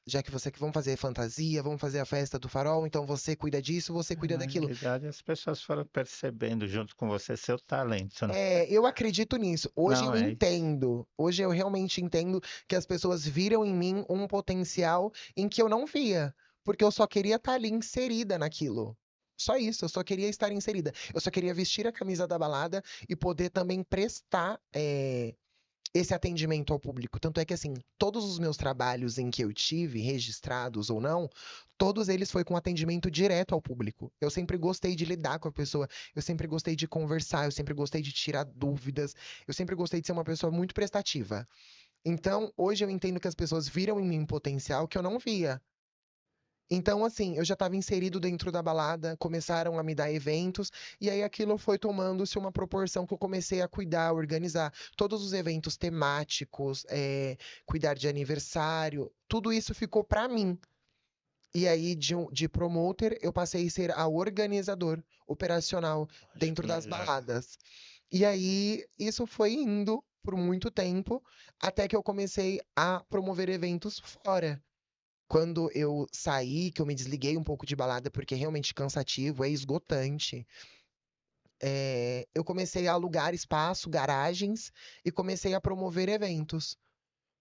Já que você que vamos fazer fantasia, vamos fazer a festa do farol, então você cuida disso, você cuida Na daquilo. realidade, as pessoas foram percebendo junto com você seu talento, né? Eu acredito nisso. Hoje Não eu é isso. entendo. Hoje eu realmente entendo que as pessoas viram em mim um potencial em que eu não via, porque eu só queria estar ali inserida naquilo. Só isso, eu só queria estar inserida. Eu só queria vestir a camisa da balada e poder também prestar esse atendimento ao público. Tanto é que, assim, todos os meus trabalhos em que eu tive, registrados ou não, todos eles foi com atendimento direto ao público. Eu sempre gostei de lidar com a pessoa, eu sempre gostei de conversar, eu sempre gostei de tirar dúvidas, eu sempre gostei de ser uma pessoa muito prestativa. Então, hoje eu entendo que as pessoas viram em mim um potencial que eu não via. Então, assim, eu já estava inserido dentro da balada, começaram a me dar eventos, e aí aquilo foi tomando-se uma proporção que eu comecei a cuidar, organizar todos os eventos temáticos, cuidar de aniversário, tudo isso ficou para mim. E aí, de promoter, eu passei a ser a organizador operacional Acho que dentro das legal. baladas. E aí, isso foi indo por muito tempo, até que eu comecei a promover eventos fora. Quando eu saí, que eu me desliguei um pouco de balada, porque é realmente cansativo, é esgotante, eu comecei a alugar espaço, garagens, e comecei a promover eventos.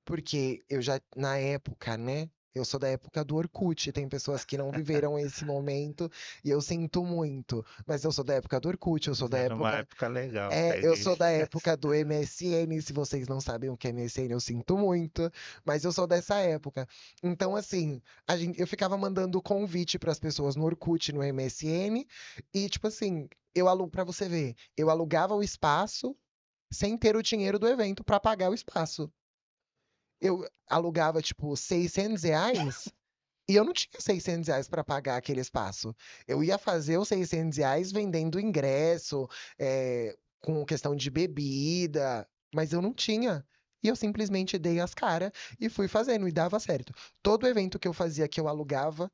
Porque eu já, na época, né? Eu sou da época do Orkut, tem pessoas que não viveram esse momento e eu sinto muito. Mas eu sou da época do Orkut, eu sou Mas da era uma época. época legal, É, você eu sou da disse. época do MSN. Se vocês não sabem o que é MSN, eu sinto muito, mas eu sou dessa época. Então, assim, eu ficava mandando convite para as pessoas no Orkut, no MSN, e tipo assim, para você ver, eu alugava o espaço sem ter o dinheiro do evento para pagar o espaço. Eu alugava, tipo, R$ 600 e eu não tinha R$ 600 para pagar aquele espaço. Eu ia fazer os R$ 600 vendendo ingresso, com questão de bebida, mas eu não tinha. E eu simplesmente dei as caras e fui fazendo, e dava certo. Todo evento que eu fazia, que eu alugava,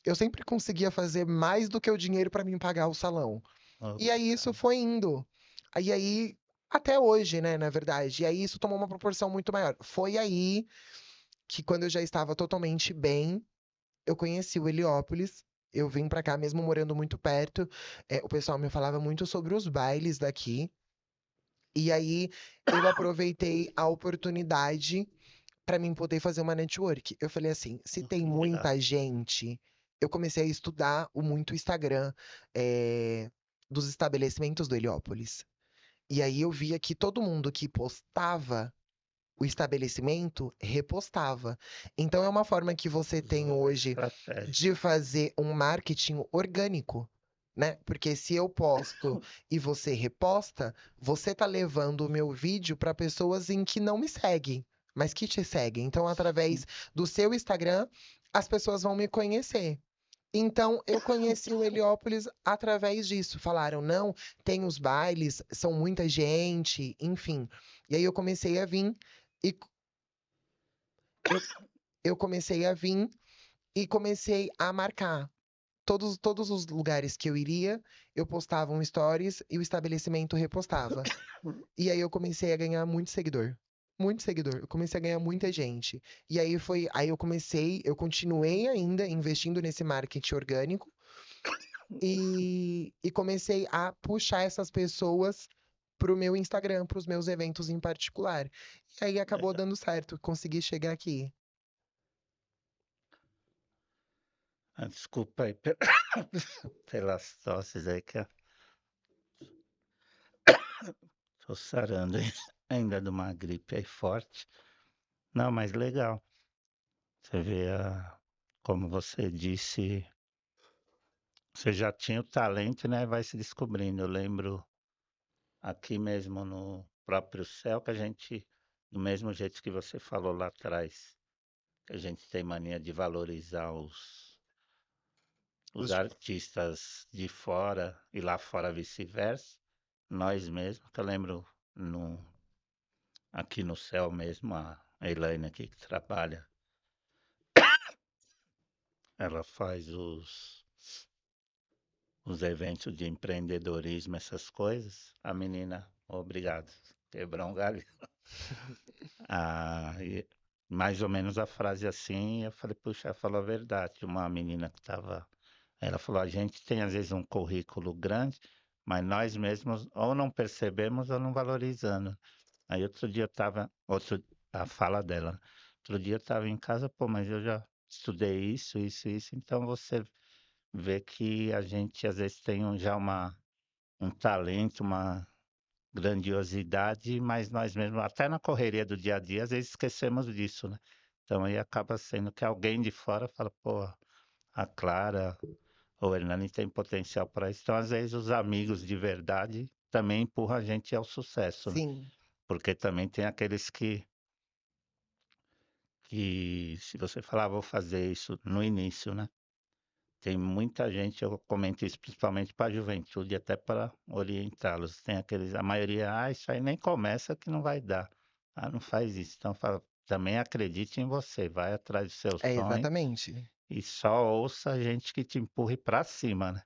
eu sempre conseguia fazer mais do que o dinheiro para mim pagar o salão. Oh, E aí isso foi indo. Aí, até hoje, né, na verdade. E aí isso tomou uma proporção muito maior. Foi aí que quando eu já estava totalmente bem, eu conheci o Heliópolis. Eu vim pra cá mesmo morando muito perto. O pessoal me falava muito sobre os bailes daqui. E aí eu aproveitei a oportunidade para mim poder fazer uma network. Eu falei assim, se tem que legal. muita gente, eu comecei a estudar o muito Instagram, é, dos estabelecimentos do Heliópolis. E aí eu via que todo mundo que postava o estabelecimento repostava. Então é uma forma que você tem Usou a hoje estratégia. de fazer um marketing orgânico, né? Porque se eu posto e você reposta, você tá levando o meu vídeo para pessoas em que não me seguem, mas que te seguem. Então, através do seu Instagram, as pessoas vão me conhecer. Então, eu conheci o Heliópolis através disso. Falaram, não, tem os bailes, são muita gente, enfim. E aí eu comecei a vir e eu, eu comecei a vir e comecei a marcar. Todos os lugares que eu iria, eu postava um stories e o estabelecimento repostava. E aí eu comecei a ganhar muito seguidor. Muito seguidor. Eu comecei a ganhar muita gente. E aí eu continuei ainda investindo nesse marketing orgânico e comecei a puxar essas pessoas pro meu Instagram, pros meus eventos em particular. E aí acabou Legal. dando certo, consegui chegar aqui. Ah, desculpa aí pelas tosses aí que eu tô sarando aí. Ainda de uma gripe aí forte. Não, mas legal. Você vê como você disse, você já tinha o talento, né? Vai se descobrindo. Eu lembro aqui mesmo no próprio céu que a gente, do mesmo jeito que você falou lá atrás, que a gente tem mania de valorizar os Os- artistas de fora e lá fora vice-versa, nós mesmos, que eu lembro no, aqui no céu mesmo, a Elaine aqui que trabalha, ela faz os eventos de empreendedorismo, essas coisas. A menina, obrigado, quebrou um galho. Ah, mais ou menos a frase assim, eu falei, puxa, ela falou a verdade. Uma menina que estava, ela falou, a gente tem às vezes um currículo grande, mas nós mesmos ou não percebemos ou não valorizando. Aí outro dia eu tava, a fala dela, né? Outro dia eu tava em casa, pô, mas eu já estudei isso, então você vê que a gente às vezes tem já um talento, grandiosidade, mas nós mesmos, até na correria do dia a dia, às vezes esquecemos disso, né? Então aí acaba sendo que alguém de fora fala, pô, a Clara ou o Hernani tem potencial para isso. Então, às vezes, os amigos de verdade também empurram a gente ao sucesso, né? Sim, Porque também tem aqueles que se você falar, vou fazer isso no início, né? Tem muita gente, eu comento isso principalmente para a juventude, até para orientá-los. Tem aqueles, a maioria, isso aí nem começa que não vai dar. Ah, não faz isso. Então, fala, também acredite em você, vai atrás dos seus é sonhos exatamente. e só ouça gente que te empurre para cima, né?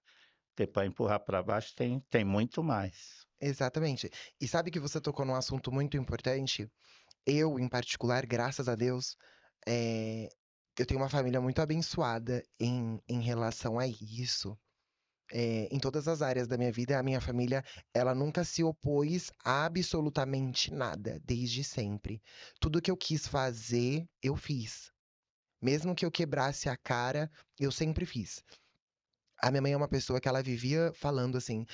Porque para empurrar para baixo tem muito mais. Exatamente. E sabe que você tocou num assunto muito importante? Eu, em particular, graças a Deus, eh, eu tenho uma família muito abençoada em relação a isso. Em todas as áreas da minha vida, a minha família, ela nunca se opôs a absolutamente nada, desde sempre. Tudo que eu quis fazer, eu fiz. Mesmo que eu quebrasse a cara, eu sempre fiz. A minha mãe é uma pessoa que ela vivia falando assim,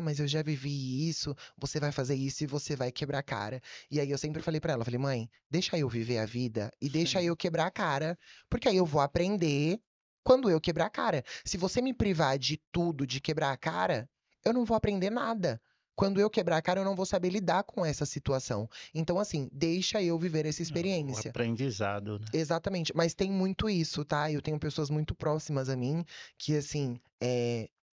mas eu já vivi isso, você vai fazer isso e você vai quebrar a cara. E aí eu sempre falei pra ela, falei, mãe, deixa eu viver a vida e deixa Sim. eu quebrar a cara, porque aí eu vou aprender quando eu quebrar a cara. Se você me privar de tudo, de quebrar a cara, eu não vou aprender nada. Quando eu quebrar a cara, eu não vou saber lidar com essa situação. Então, assim, deixa eu viver essa É o experiência. aprendizado, né? Exatamente, mas tem muito isso, tá? Eu tenho pessoas muito próximas a mim que, assim,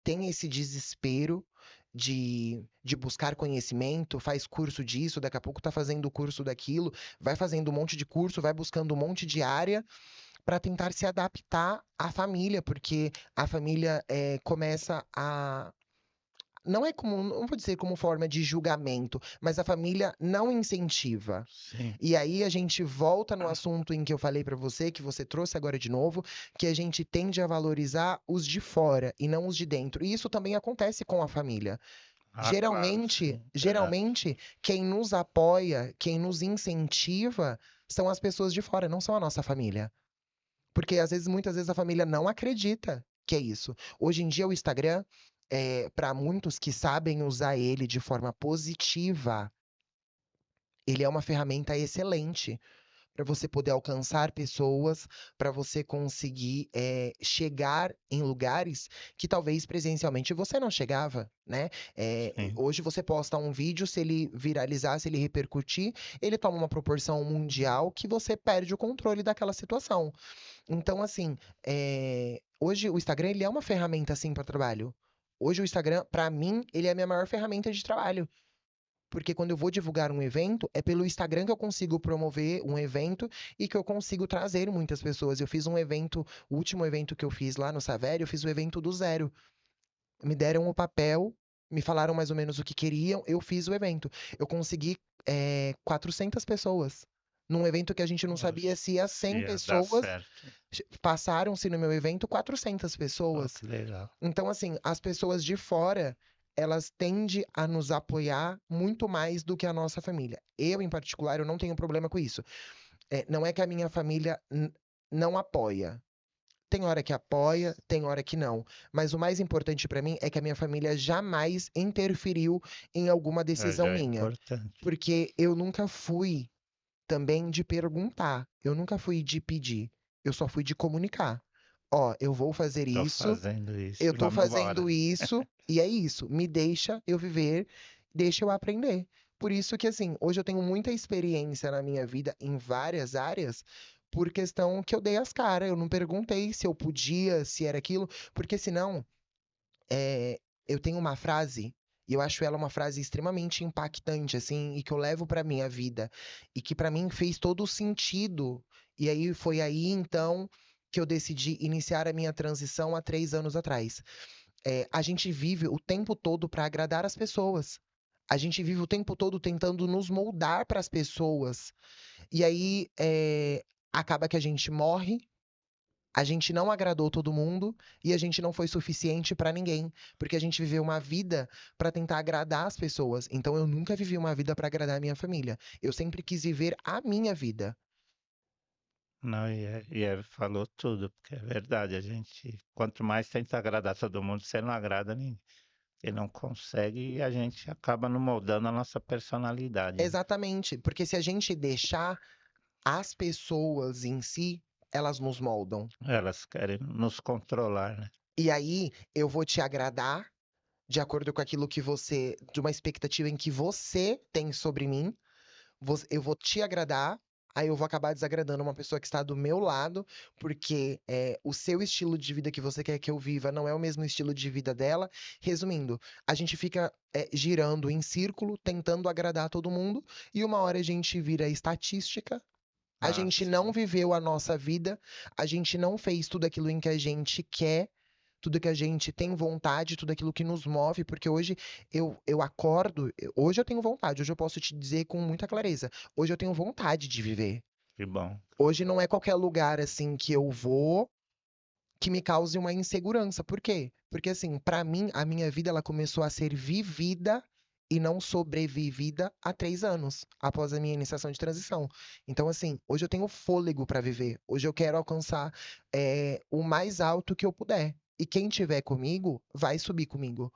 tem esse desespero de buscar conhecimento, faz curso disso, daqui a pouco tá fazendo curso daquilo, vai fazendo um monte de curso, vai buscando um monte de área para tentar se adaptar à família, porque a família começa a não é como, não vou dizer como forma de julgamento, mas a família não incentiva. Sim. E aí a gente volta no assunto em que eu falei pra você, que você trouxe agora de novo, que a gente tende a valorizar os de fora e não os de dentro. E isso também acontece com a família. Ah, claro, Geralmente, sim, verdade. geralmente, quem nos apoia, quem nos incentiva, são as pessoas de fora, não são a nossa família. Porque às vezes, muitas vezes a família não acredita que é isso. Hoje em dia o Instagram, para muitos que sabem usar ele de forma positiva, ele é uma ferramenta excelente para você poder alcançar pessoas, para você conseguir chegar em lugares que talvez presencialmente você não chegava, né? Sim. Hoje você posta um vídeo, se ele viralizar, se ele repercutir, ele toma uma proporção mundial que você perde o controle daquela situação. Então, assim, hoje o Instagram ele é uma ferramenta assim para trabalho. Hoje o Instagram, para mim, ele é a minha maior ferramenta de trabalho. Porque quando eu vou divulgar um evento, é pelo Instagram que eu consigo promover um evento e que eu consigo trazer muitas pessoas. Eu fiz um evento, o último evento que eu fiz lá no Savério, eu fiz o evento do zero. Me deram o papel, me falaram mais ou menos o que queriam, eu fiz o evento. Eu consegui 400 pessoas. Num evento que a gente não sabia Poxa, se ia 100 ia dar pessoas, certo. passaram-se no meu evento 400 Oh, pessoas. que legal. Então, assim, as pessoas de fora, elas tendem a nos apoiar muito mais do que a nossa família. Eu, em particular, eu não tenho problema com isso. Não é que a minha família não apoia. Tem hora que apoia, tem hora que não. Mas o mais importante pra mim é que a minha família jamais interferiu em alguma É, decisão já é minha. importante. Porque eu nunca fui também de perguntar. Eu nunca fui de pedir. Eu só fui de comunicar. Ó, eu vou fazer Tô isso, fazendo isso eu e tô vamos embora. fazendo isso e é isso. Me deixa eu viver, deixa eu aprender. Por isso que, assim, hoje eu tenho muita experiência na minha vida em várias áreas, por questão que eu dei as caras. Eu não perguntei se eu podia, se era aquilo, porque senão, eu tenho uma frase. E eu acho ela uma frase extremamente impactante, assim, e que eu levo pra minha vida, e que pra mim fez todo o sentido. E aí foi aí então que eu decidi iniciar a minha transição há 3 anos atrás. A gente vive o tempo todo para agradar as pessoas. A gente vive o tempo todo tentando nos moldar para as pessoas. E aí acaba que a gente morre, a gente não agradou todo mundo e a gente não foi suficiente para ninguém, porque a gente viveu uma vida para tentar agradar as pessoas. Então eu nunca vivi uma vida para agradar a minha família. Eu sempre quis viver a minha vida. Não, falou tudo, porque é verdade, a gente, quanto mais tenta agradar todo mundo, você não agrada ninguém. que não consegue e a gente acaba não moldando a nossa personalidade, né? Exatamente, porque se a gente deixar as pessoas em si, elas nos moldam. Elas querem nos controlar, né? E aí eu vou te agradar de acordo com aquilo que você, de uma expectativa em que você tem sobre mim, eu vou te agradar, aí eu vou acabar desagradando uma pessoa que está do meu lado, porque o seu estilo de vida que você quer que eu viva não é o mesmo estilo de vida dela. Resumindo, a gente fica girando em círculo, tentando agradar todo mundo, e uma hora a gente vira estatística. A Ah, gente não sim. viveu a nossa vida, a gente não fez tudo aquilo em que a gente quer, tudo que a gente tem vontade, tudo aquilo que nos move, porque hoje eu acordo, hoje eu tenho vontade, hoje eu posso te dizer com muita clareza, hoje eu tenho vontade de viver. Que bom. Hoje não é qualquer lugar assim que eu vou que me cause uma insegurança. Por quê? Porque assim, pra mim, a minha vida ela começou a ser vivida e não sobrevivida há 3 anos, após a minha iniciação de transição. Então, assim, hoje eu tenho fôlego pra viver. Hoje eu quero alcançar o mais alto que eu puder. E quem tiver comigo, vai subir comigo.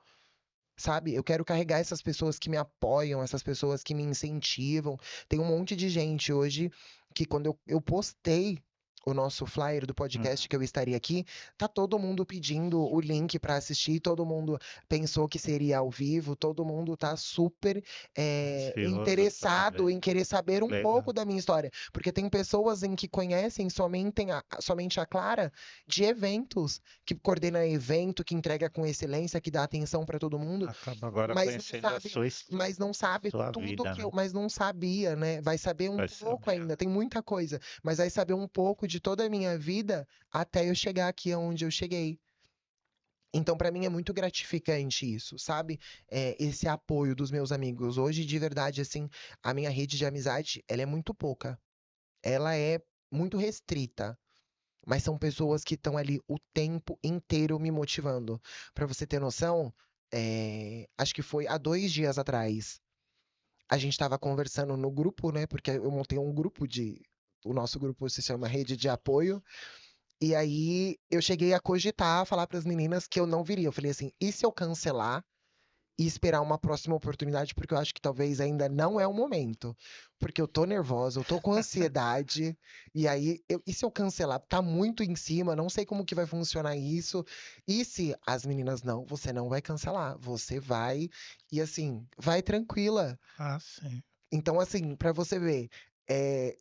Sabe? Eu quero carregar essas pessoas que me apoiam, essas pessoas que me incentivam. Tem um monte de gente hoje que quando eu postei o nosso flyer do Uhum. podcast que eu estaria aqui, tá todo mundo pedindo o link para assistir, todo mundo pensou que seria ao vivo, todo mundo tá super Ansioso para interessado ver. em querer saber um Legal. pouco da minha história, porque tem pessoas em que conhecem somente a Clara de eventos, que coordena evento, que entrega com excelência, que dá atenção para todo mundo, Acaba agora mas não conhecendo a sabe, sua, mas não sabe sua tudo vida, que eu, né? mas não sabia, né? Vai saber um Vai pouco saber. ainda, tem muita coisa, mas vai saber um pouco de toda a minha vida até eu chegar aqui onde eu cheguei. Então, para mim é muito gratificante isso, sabe? Esse apoio dos meus amigos. Hoje, de verdade, assim, a minha rede de amizade, ela é muito pouca. Ela é muito restrita. Mas são pessoas que estão ali o tempo inteiro me motivando. Pra você ter noção, acho que foi há 2 dias atrás. A gente estava conversando no grupo, né? Porque eu montei um grupo de. O nosso grupo se chama Rede de Apoio. E aí eu cheguei a cogitar, falar para as meninas que eu não viria. Eu falei assim: e se eu cancelar e esperar uma próxima oportunidade, porque eu acho que talvez ainda não é o momento. Porque eu tô nervosa, eu tô com ansiedade, e aí, e se eu cancelar? Tá muito em cima, não sei como que vai funcionar isso. E se as meninas não, você não vai cancelar, você vai, e assim, vai tranquila. Ah, sim. Então, assim, pra você ver,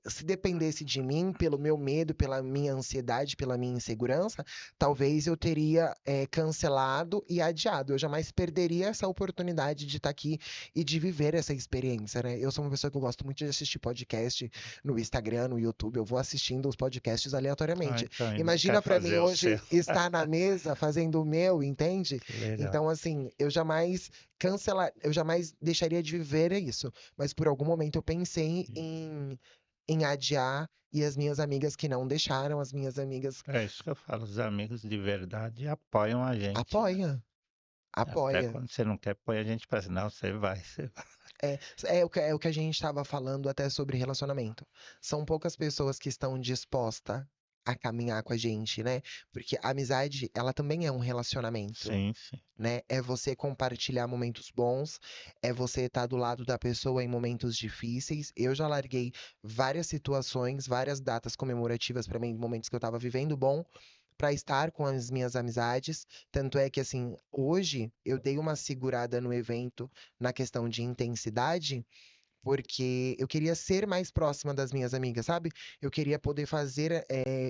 se dependesse de mim, pelo meu medo, pela minha ansiedade, pela minha insegurança, talvez eu teria, cancelado e adiado. Eu jamais perderia essa oportunidade de estar aqui e de viver essa experiência, né? Eu sou uma pessoa que eu gosto muito de assistir podcast no Instagram, no YouTube. Eu vou assistindo os podcasts Ah, aleatoriamente. então ele não quer Imagina pra mim fazer o hoje seu. estar na mesa fazendo o meu, entende? Que legal. Então, assim, eu jamais deixaria de viver isso, mas por algum momento eu pensei em adiar e as minhas amigas que não deixaram, as minhas amigas É isso que eu falo. Os amigos de verdade apoiam a gente, né? apoia, Até apoia. quando você não quer, põe a gente pra cima. Não, você vai, você vai. É o que a gente estava falando até sobre relacionamento. São poucas pessoas que estão dispostas a caminhar com a gente, né? Porque a amizade, ela também é um relacionamento. Sim, sim. Né? É você compartilhar momentos bons, é você estar do lado da pessoa em momentos difíceis. Eu já larguei várias situações, várias datas comemorativas para mim, momentos que eu estava vivendo bom, para estar com as minhas amizades. Tanto é que, assim, hoje eu dei uma segurada no evento na questão de intensidade. Porque eu queria ser mais próxima das minhas amigas, sabe? Eu queria poder fazer,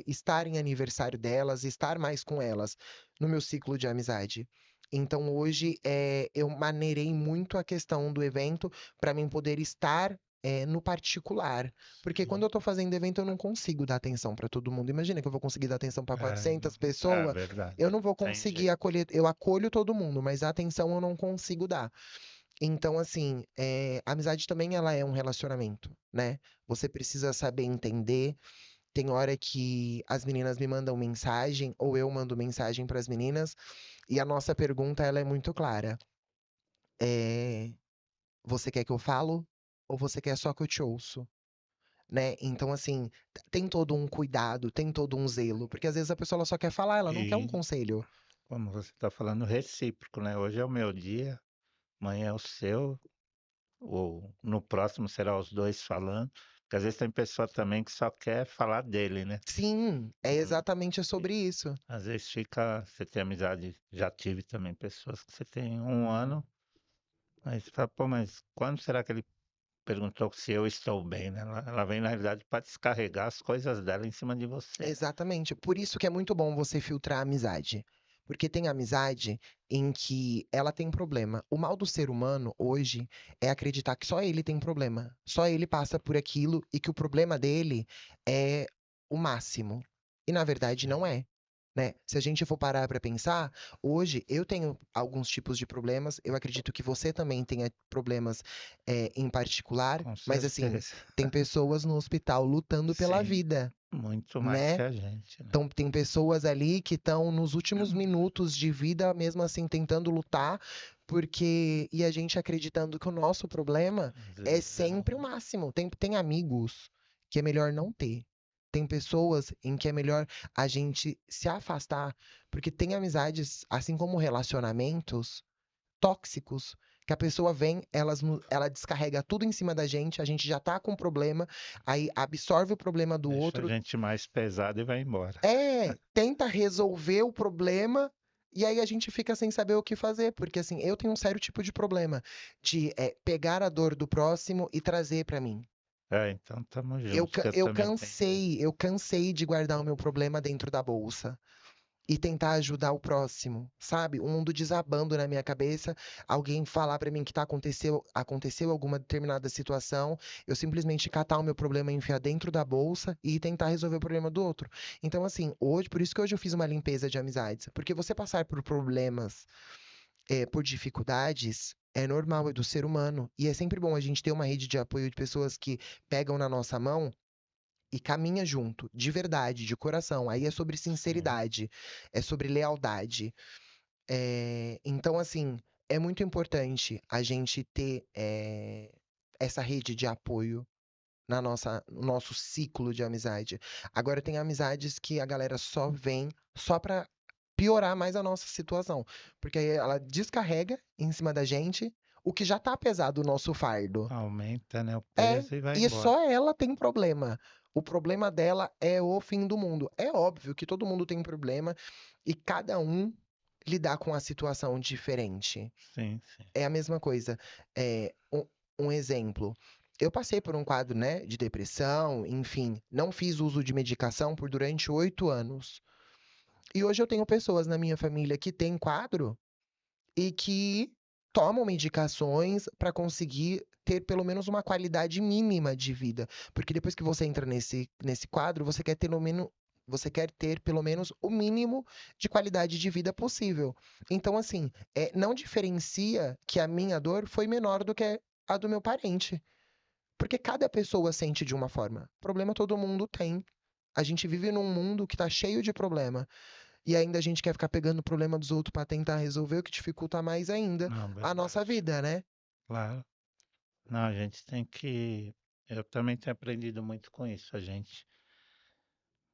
estar em aniversário delas, estar mais com elas no meu ciclo de amizade. Então hoje eu maneirei muito a questão do evento para mim poder estar no particular. Porque quando Sim. eu tô fazendo evento, eu não consigo dar atenção para todo mundo. Imagina que eu vou conseguir dar atenção para É, 400 é pessoas, eu verdade. não vou Tem conseguir jeito. acolher. Eu acolho todo mundo, mas a atenção eu não consigo dar. Então, assim, a amizade também ela é um relacionamento, né? Você precisa saber entender. Tem hora que as meninas me mandam mensagem ou eu mando mensagem para as meninas e a nossa pergunta ela é muito clara. É, você quer que eu falo ou você quer só que eu te ouço? Né? Então, assim, tem todo um cuidado, tem todo um zelo, porque às vezes a pessoa ela só quer falar, ela não quer um E conselho. como você está falando, recíproco, né? Hoje é o meu dia, amanhã é o seu, ou no próximo será os dois falando. Porque às vezes tem pessoa também que só quer falar dele, né? Sim, é Hum, exatamente sobre isso. Às vezes fica, você tem amizade, já tive também pessoas que você tem um ano, aí você fala, pô, mas quando será que ele perguntou se eu estou bem, né? Ela vem, na realidade, para descarregar as coisas dela em cima de você, né? Exatamente. Por isso que é muito bom você filtrar a amizade. Porque tem amizade em que ela tem problema. O mal do ser humano hoje é acreditar que só ele tem problema. Só ele passa por aquilo e que o problema dele é o máximo. E na verdade Sim, não é. Né? Se a gente for parar para pensar, hoje eu tenho alguns tipos de problemas, eu acredito que você também tenha problemas em particular, com mas assim, certeza. tem pessoas no hospital lutando pela Sim, vida, muito mais que né? a gente, né? Então, tem pessoas ali que estão nos últimos minutos de vida, mesmo assim, tentando lutar, porque. E a gente acreditando que o nosso problema Às é vezes é sempre o máximo. Tem amigos que é melhor não ter. Tem pessoas em que é melhor a gente se afastar, porque tem amizades, assim como relacionamentos tóxicos, que a pessoa vem, ela descarrega tudo em cima da gente, a gente já tá com um problema, aí absorve o problema do deixa a outro, gente mais pesado e vai embora. tenta resolver o problema e aí a gente fica sem saber o que fazer, porque assim, eu tenho um sério tipo de problema de pegar a dor do próximo e trazer pra mim. É, então tamo Eu, junto, ca- que eu eu também tenho. cansei, eu cansei de guardar o meu problema dentro da bolsa e tentar ajudar o próximo, sabe? O mundo desabando na minha cabeça, alguém falar pra mim que aconteceu alguma determinada situação, eu simplesmente catar o meu problema, enfiar dentro da bolsa e tentar resolver o problema do outro. Então, assim, hoje, por isso que hoje eu fiz uma limpeza de amizades, porque você passar por problemas, por dificuldades, é normal, é do ser humano. E é sempre bom a gente ter uma rede de apoio de pessoas que pegam na nossa mão e caminha junto, de verdade, de coração. Aí é sobre Sim, sinceridade, é sobre lealdade. Então, assim, é muito importante a gente ter essa rede de apoio no nosso ciclo de amizade. Agora, tem amizades que a galera só vem só pra piorar mais a nossa situação, porque aí ela descarrega em cima da gente o que já tá pesado o nosso fardo. aumenta, né, o É, peso e vai e embora. só ela tem problema. O problema dela é o fim do mundo. É óbvio que todo mundo tem problema e cada um lidar com a situação diferente. Sim, sim. É a mesma coisa. Um exemplo. Eu passei por um quadro, né, de depressão, enfim, não fiz uso de medicação por durante 8 anos. E hoje eu tenho pessoas na minha família que têm quadro e que tomam medicações para conseguir ter pelo menos uma qualidade mínima de vida. Porque depois que você entra nesse quadro, você quer ter pelo menos o mínimo de qualidade de vida possível. Então, assim, não diferencia que a minha dor foi menor do que a do meu parente. Porque cada pessoa sente de uma forma. Problema todo mundo tem. A gente vive num mundo que tá cheio de problema. E ainda a gente quer ficar pegando o problema dos outros pra tentar resolver, o que dificulta mais ainda Não, a nossa verdade. vida, né? Claro. Não, a gente tem que. Eu também tenho aprendido muito com isso. A gente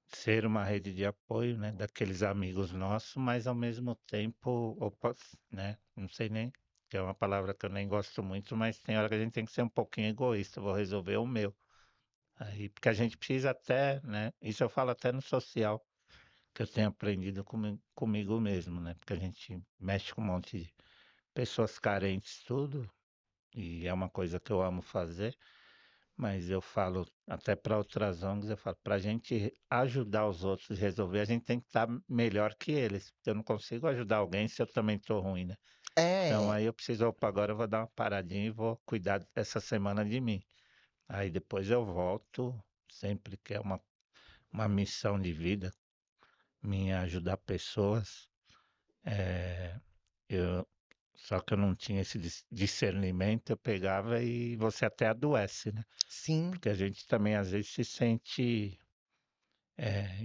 ser uma rede de apoio, né, daqueles amigos nossos, mas ao mesmo tempo, opa, né, não sei nem, que é uma palavra que eu nem gosto muito, mas tem hora que a gente tem que ser um pouquinho egoísta, vou resolver o meu. Aí, porque a gente precisa até, né, isso eu falo até no social, que eu tenho aprendido comigo mesmo, né, porque a gente mexe com um monte de pessoas carentes, tudo, e é uma coisa que eu amo fazer. Mas eu falo até para outras ONGs, eu falo, para a gente ajudar os outros a resolver, a gente tem que estar melhor que eles. Porque eu não consigo ajudar alguém se eu também estou ruim, né? Então É, aí eu preciso, opa, agora eu vou dar uma paradinha e vou cuidar essa semana de mim. Aí depois eu volto, sempre que é uma missão de vida, minha ajudar pessoas. É, eu, só que eu não tinha esse discernimento, eu pegava e você até adoece, né? sim, Porque a gente também às vezes se sente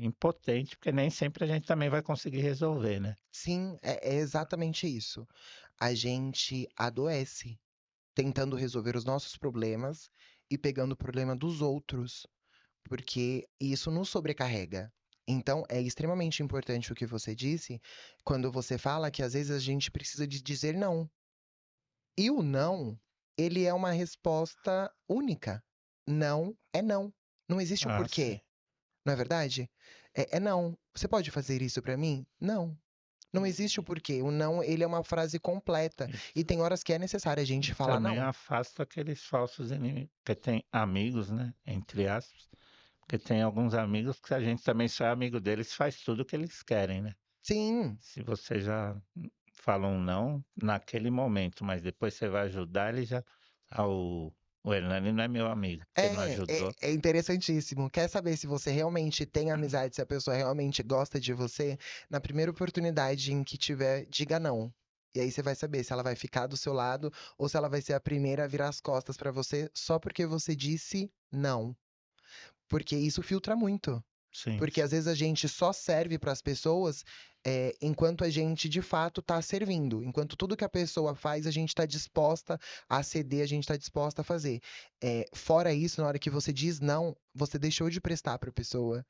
impotente, porque nem sempre a gente também vai conseguir resolver, né? sim, é exatamente isso. A gente adoece tentando resolver os nossos problemas e pegando o problema dos outros, porque isso nos sobrecarrega. Então, é extremamente importante o que você disse quando você fala que às vezes a gente precisa de dizer não. E o não, ele é uma resposta única. Não é não. Não existe o Ah, sim. porquê, não é verdade? É não. Você pode fazer isso pra mim? Não. Não existe o porquê. O não, ele é uma frase completa. E, E tem horas que é necessário a e gente falar também não. afasta aqueles falsos inimigos, porque tem amigos, né? Entre aspas, porque tem alguns amigos que a gente também só é amigo deles, faz tudo o que eles querem, né? Sim, Se você já fala um não naquele momento, mas depois você vai ajudar, ele já. Ah, o Hernani não é meu amigo, porque não ajudou. é interessantíssimo. Quer saber se você realmente tem amizade, se a pessoa realmente gosta de você? Na primeira oportunidade em que tiver, diga não. E aí você vai saber se ela vai ficar do seu lado ou se ela vai ser a primeira a virar as costas pra você só porque você disse não. Porque isso filtra muito. Sim, Porque às vezes a gente só serve para as pessoas enquanto a gente de fato está servindo. Enquanto tudo que a pessoa faz, a gente está disposta a ceder, a gente está disposta a fazer. Fora isso, na hora que você diz não, você deixou de prestar para a pessoa.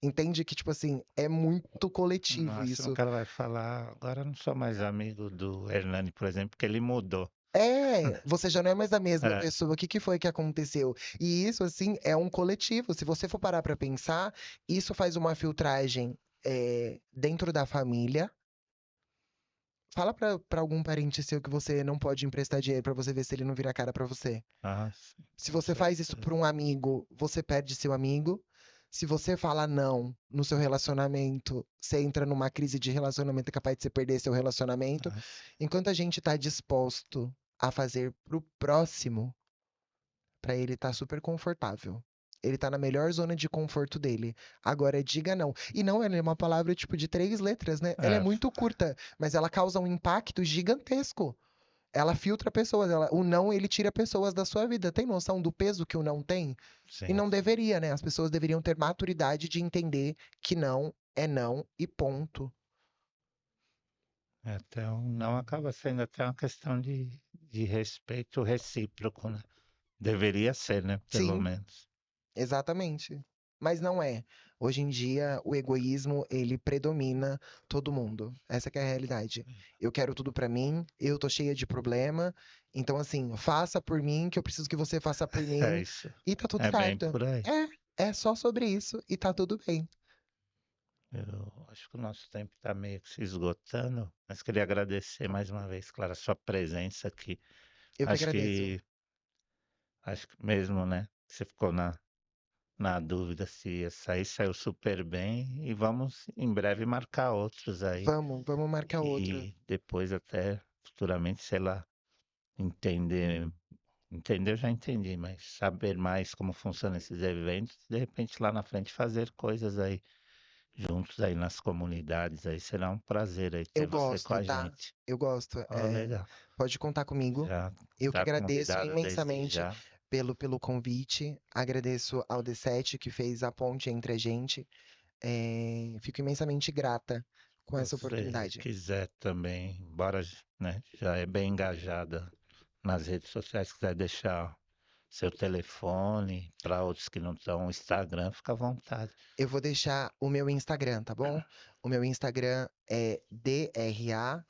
Entende que, tipo assim, é muito no coletivo máximo isso. que ela vai falar, agora eu não sou mais amigo do Hernani, por exemplo, porque ele mudou. Você já não é mais a mesma É, pessoa. O que que foi que aconteceu? E isso, assim, é um coletivo. Se você for parar para pensar, isso faz uma filtragem dentro da família. Fala pra algum parente seu que você não pode emprestar dinheiro pra você ver se ele não vira a cara pra você. ah, sim, Se com você faz isso certeza. pra um amigo, você perde seu amigo. Se você fala não no seu relacionamento, você entra numa crise de relacionamento capaz de você perder seu relacionamento. Ah, sim. Enquanto a gente tá disposto a fazer pro próximo, pra ele tá super confortável. Ele tá na melhor zona de conforto dele. Agora, diga não. E não, ela é uma palavra tipo de 3 letras, né? Ela é É, muito curta, mas ela causa um impacto gigantesco. Ela filtra pessoas. O não, ele tira pessoas da sua vida. Tem noção do peso que o não tem? E sim, não sim. deveria, né? As pessoas deveriam ter maturidade de entender que não é não e ponto. Então, não acaba sendo até uma questão de respeito recíproco, né? Deveria ser, né? Pelo Sim, menos. exatamente. Mas não é. Hoje em dia, o egoísmo, ele predomina todo mundo. Essa que é a realidade. Eu quero tudo pra mim, eu tô cheia de problema. Então, assim, faça por mim, que eu preciso que você faça por É mim, isso. e tá tudo É bem certo. por aí. É só sobre isso e tá tudo bem. Eu acho que o nosso tempo está meio que se esgotando, mas queria agradecer mais uma vez, Clara, a sua presença aqui. Eu que Acho agradeço. que, acho que mesmo, né? Você ficou na dúvida se ia sair, saiu super bem e vamos em breve marcar outros aí. Vamos marcar outro. E depois até futuramente, sei lá, entender, entender eu já entendi, mas saber mais como funcionam esses eventos, de repente lá na frente fazer coisas aí juntos aí nas comunidades aí, será um prazer aí Eu ter você com gosto, a tá? gente. Eu gosto. Ó, legal. Pode contar comigo. Já Eu que tá agradeço convidado desde imensamente já. pelo convite. Agradeço ao D7 que fez a ponte entre a gente. Fico imensamente grata com Se essa você oportunidade. quiser também, embora, né, já é bem engajada nas redes sociais, quiser deixar seu telefone para outros que não estão, o Instagram, fica à vontade. Eu vou deixar o meu Instagram, tá bom? O meu Instagram é dra.clara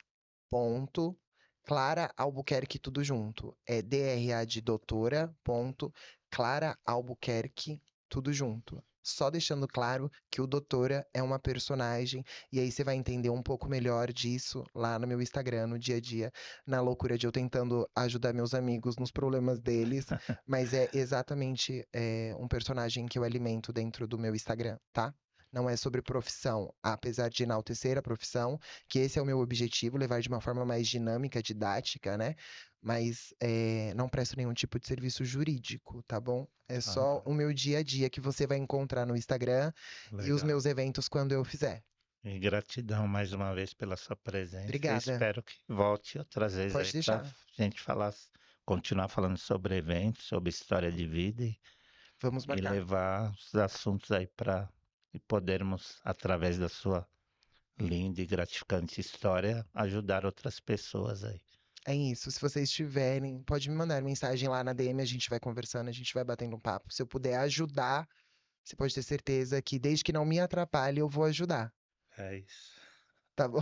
Albuquerque, tudo junto. É DRA de doutora, ponto, Clara Albuquerque, tudo junto. Só deixando claro que o Doutora é uma personagem, e aí você vai entender um pouco melhor disso lá no meu Instagram, no dia a dia, na loucura de eu tentando ajudar meus amigos nos problemas deles, mas é exatamente um personagem que eu alimento dentro do meu Instagram, tá? Não é sobre profissão, apesar de enaltecer a profissão, que esse é o meu objetivo, levar de uma forma mais dinâmica, didática, né? Mas não presto nenhum tipo de serviço jurídico, tá bom? É só Ah, o meu dia a dia que você vai encontrar no Instagram e os legal. meus eventos quando eu fizer. E gratidão mais uma vez pela sua presença. E Obrigada. espero que volte outras vezes Pode aí para deixar. gente falar, continuar falando sobre eventos, sobre história de vida Vamos e marcar. levar os assuntos aí para e podermos, através da sua linda e gratificante história, ajudar outras pessoas aí. É isso. Se vocês tiverem, pode me mandar mensagem lá na DM, a gente vai conversando, a gente vai batendo um papo. Se eu puder ajudar, Você pode ter certeza que desde que não me atrapalhe, eu vou ajudar, É isso. tá bom?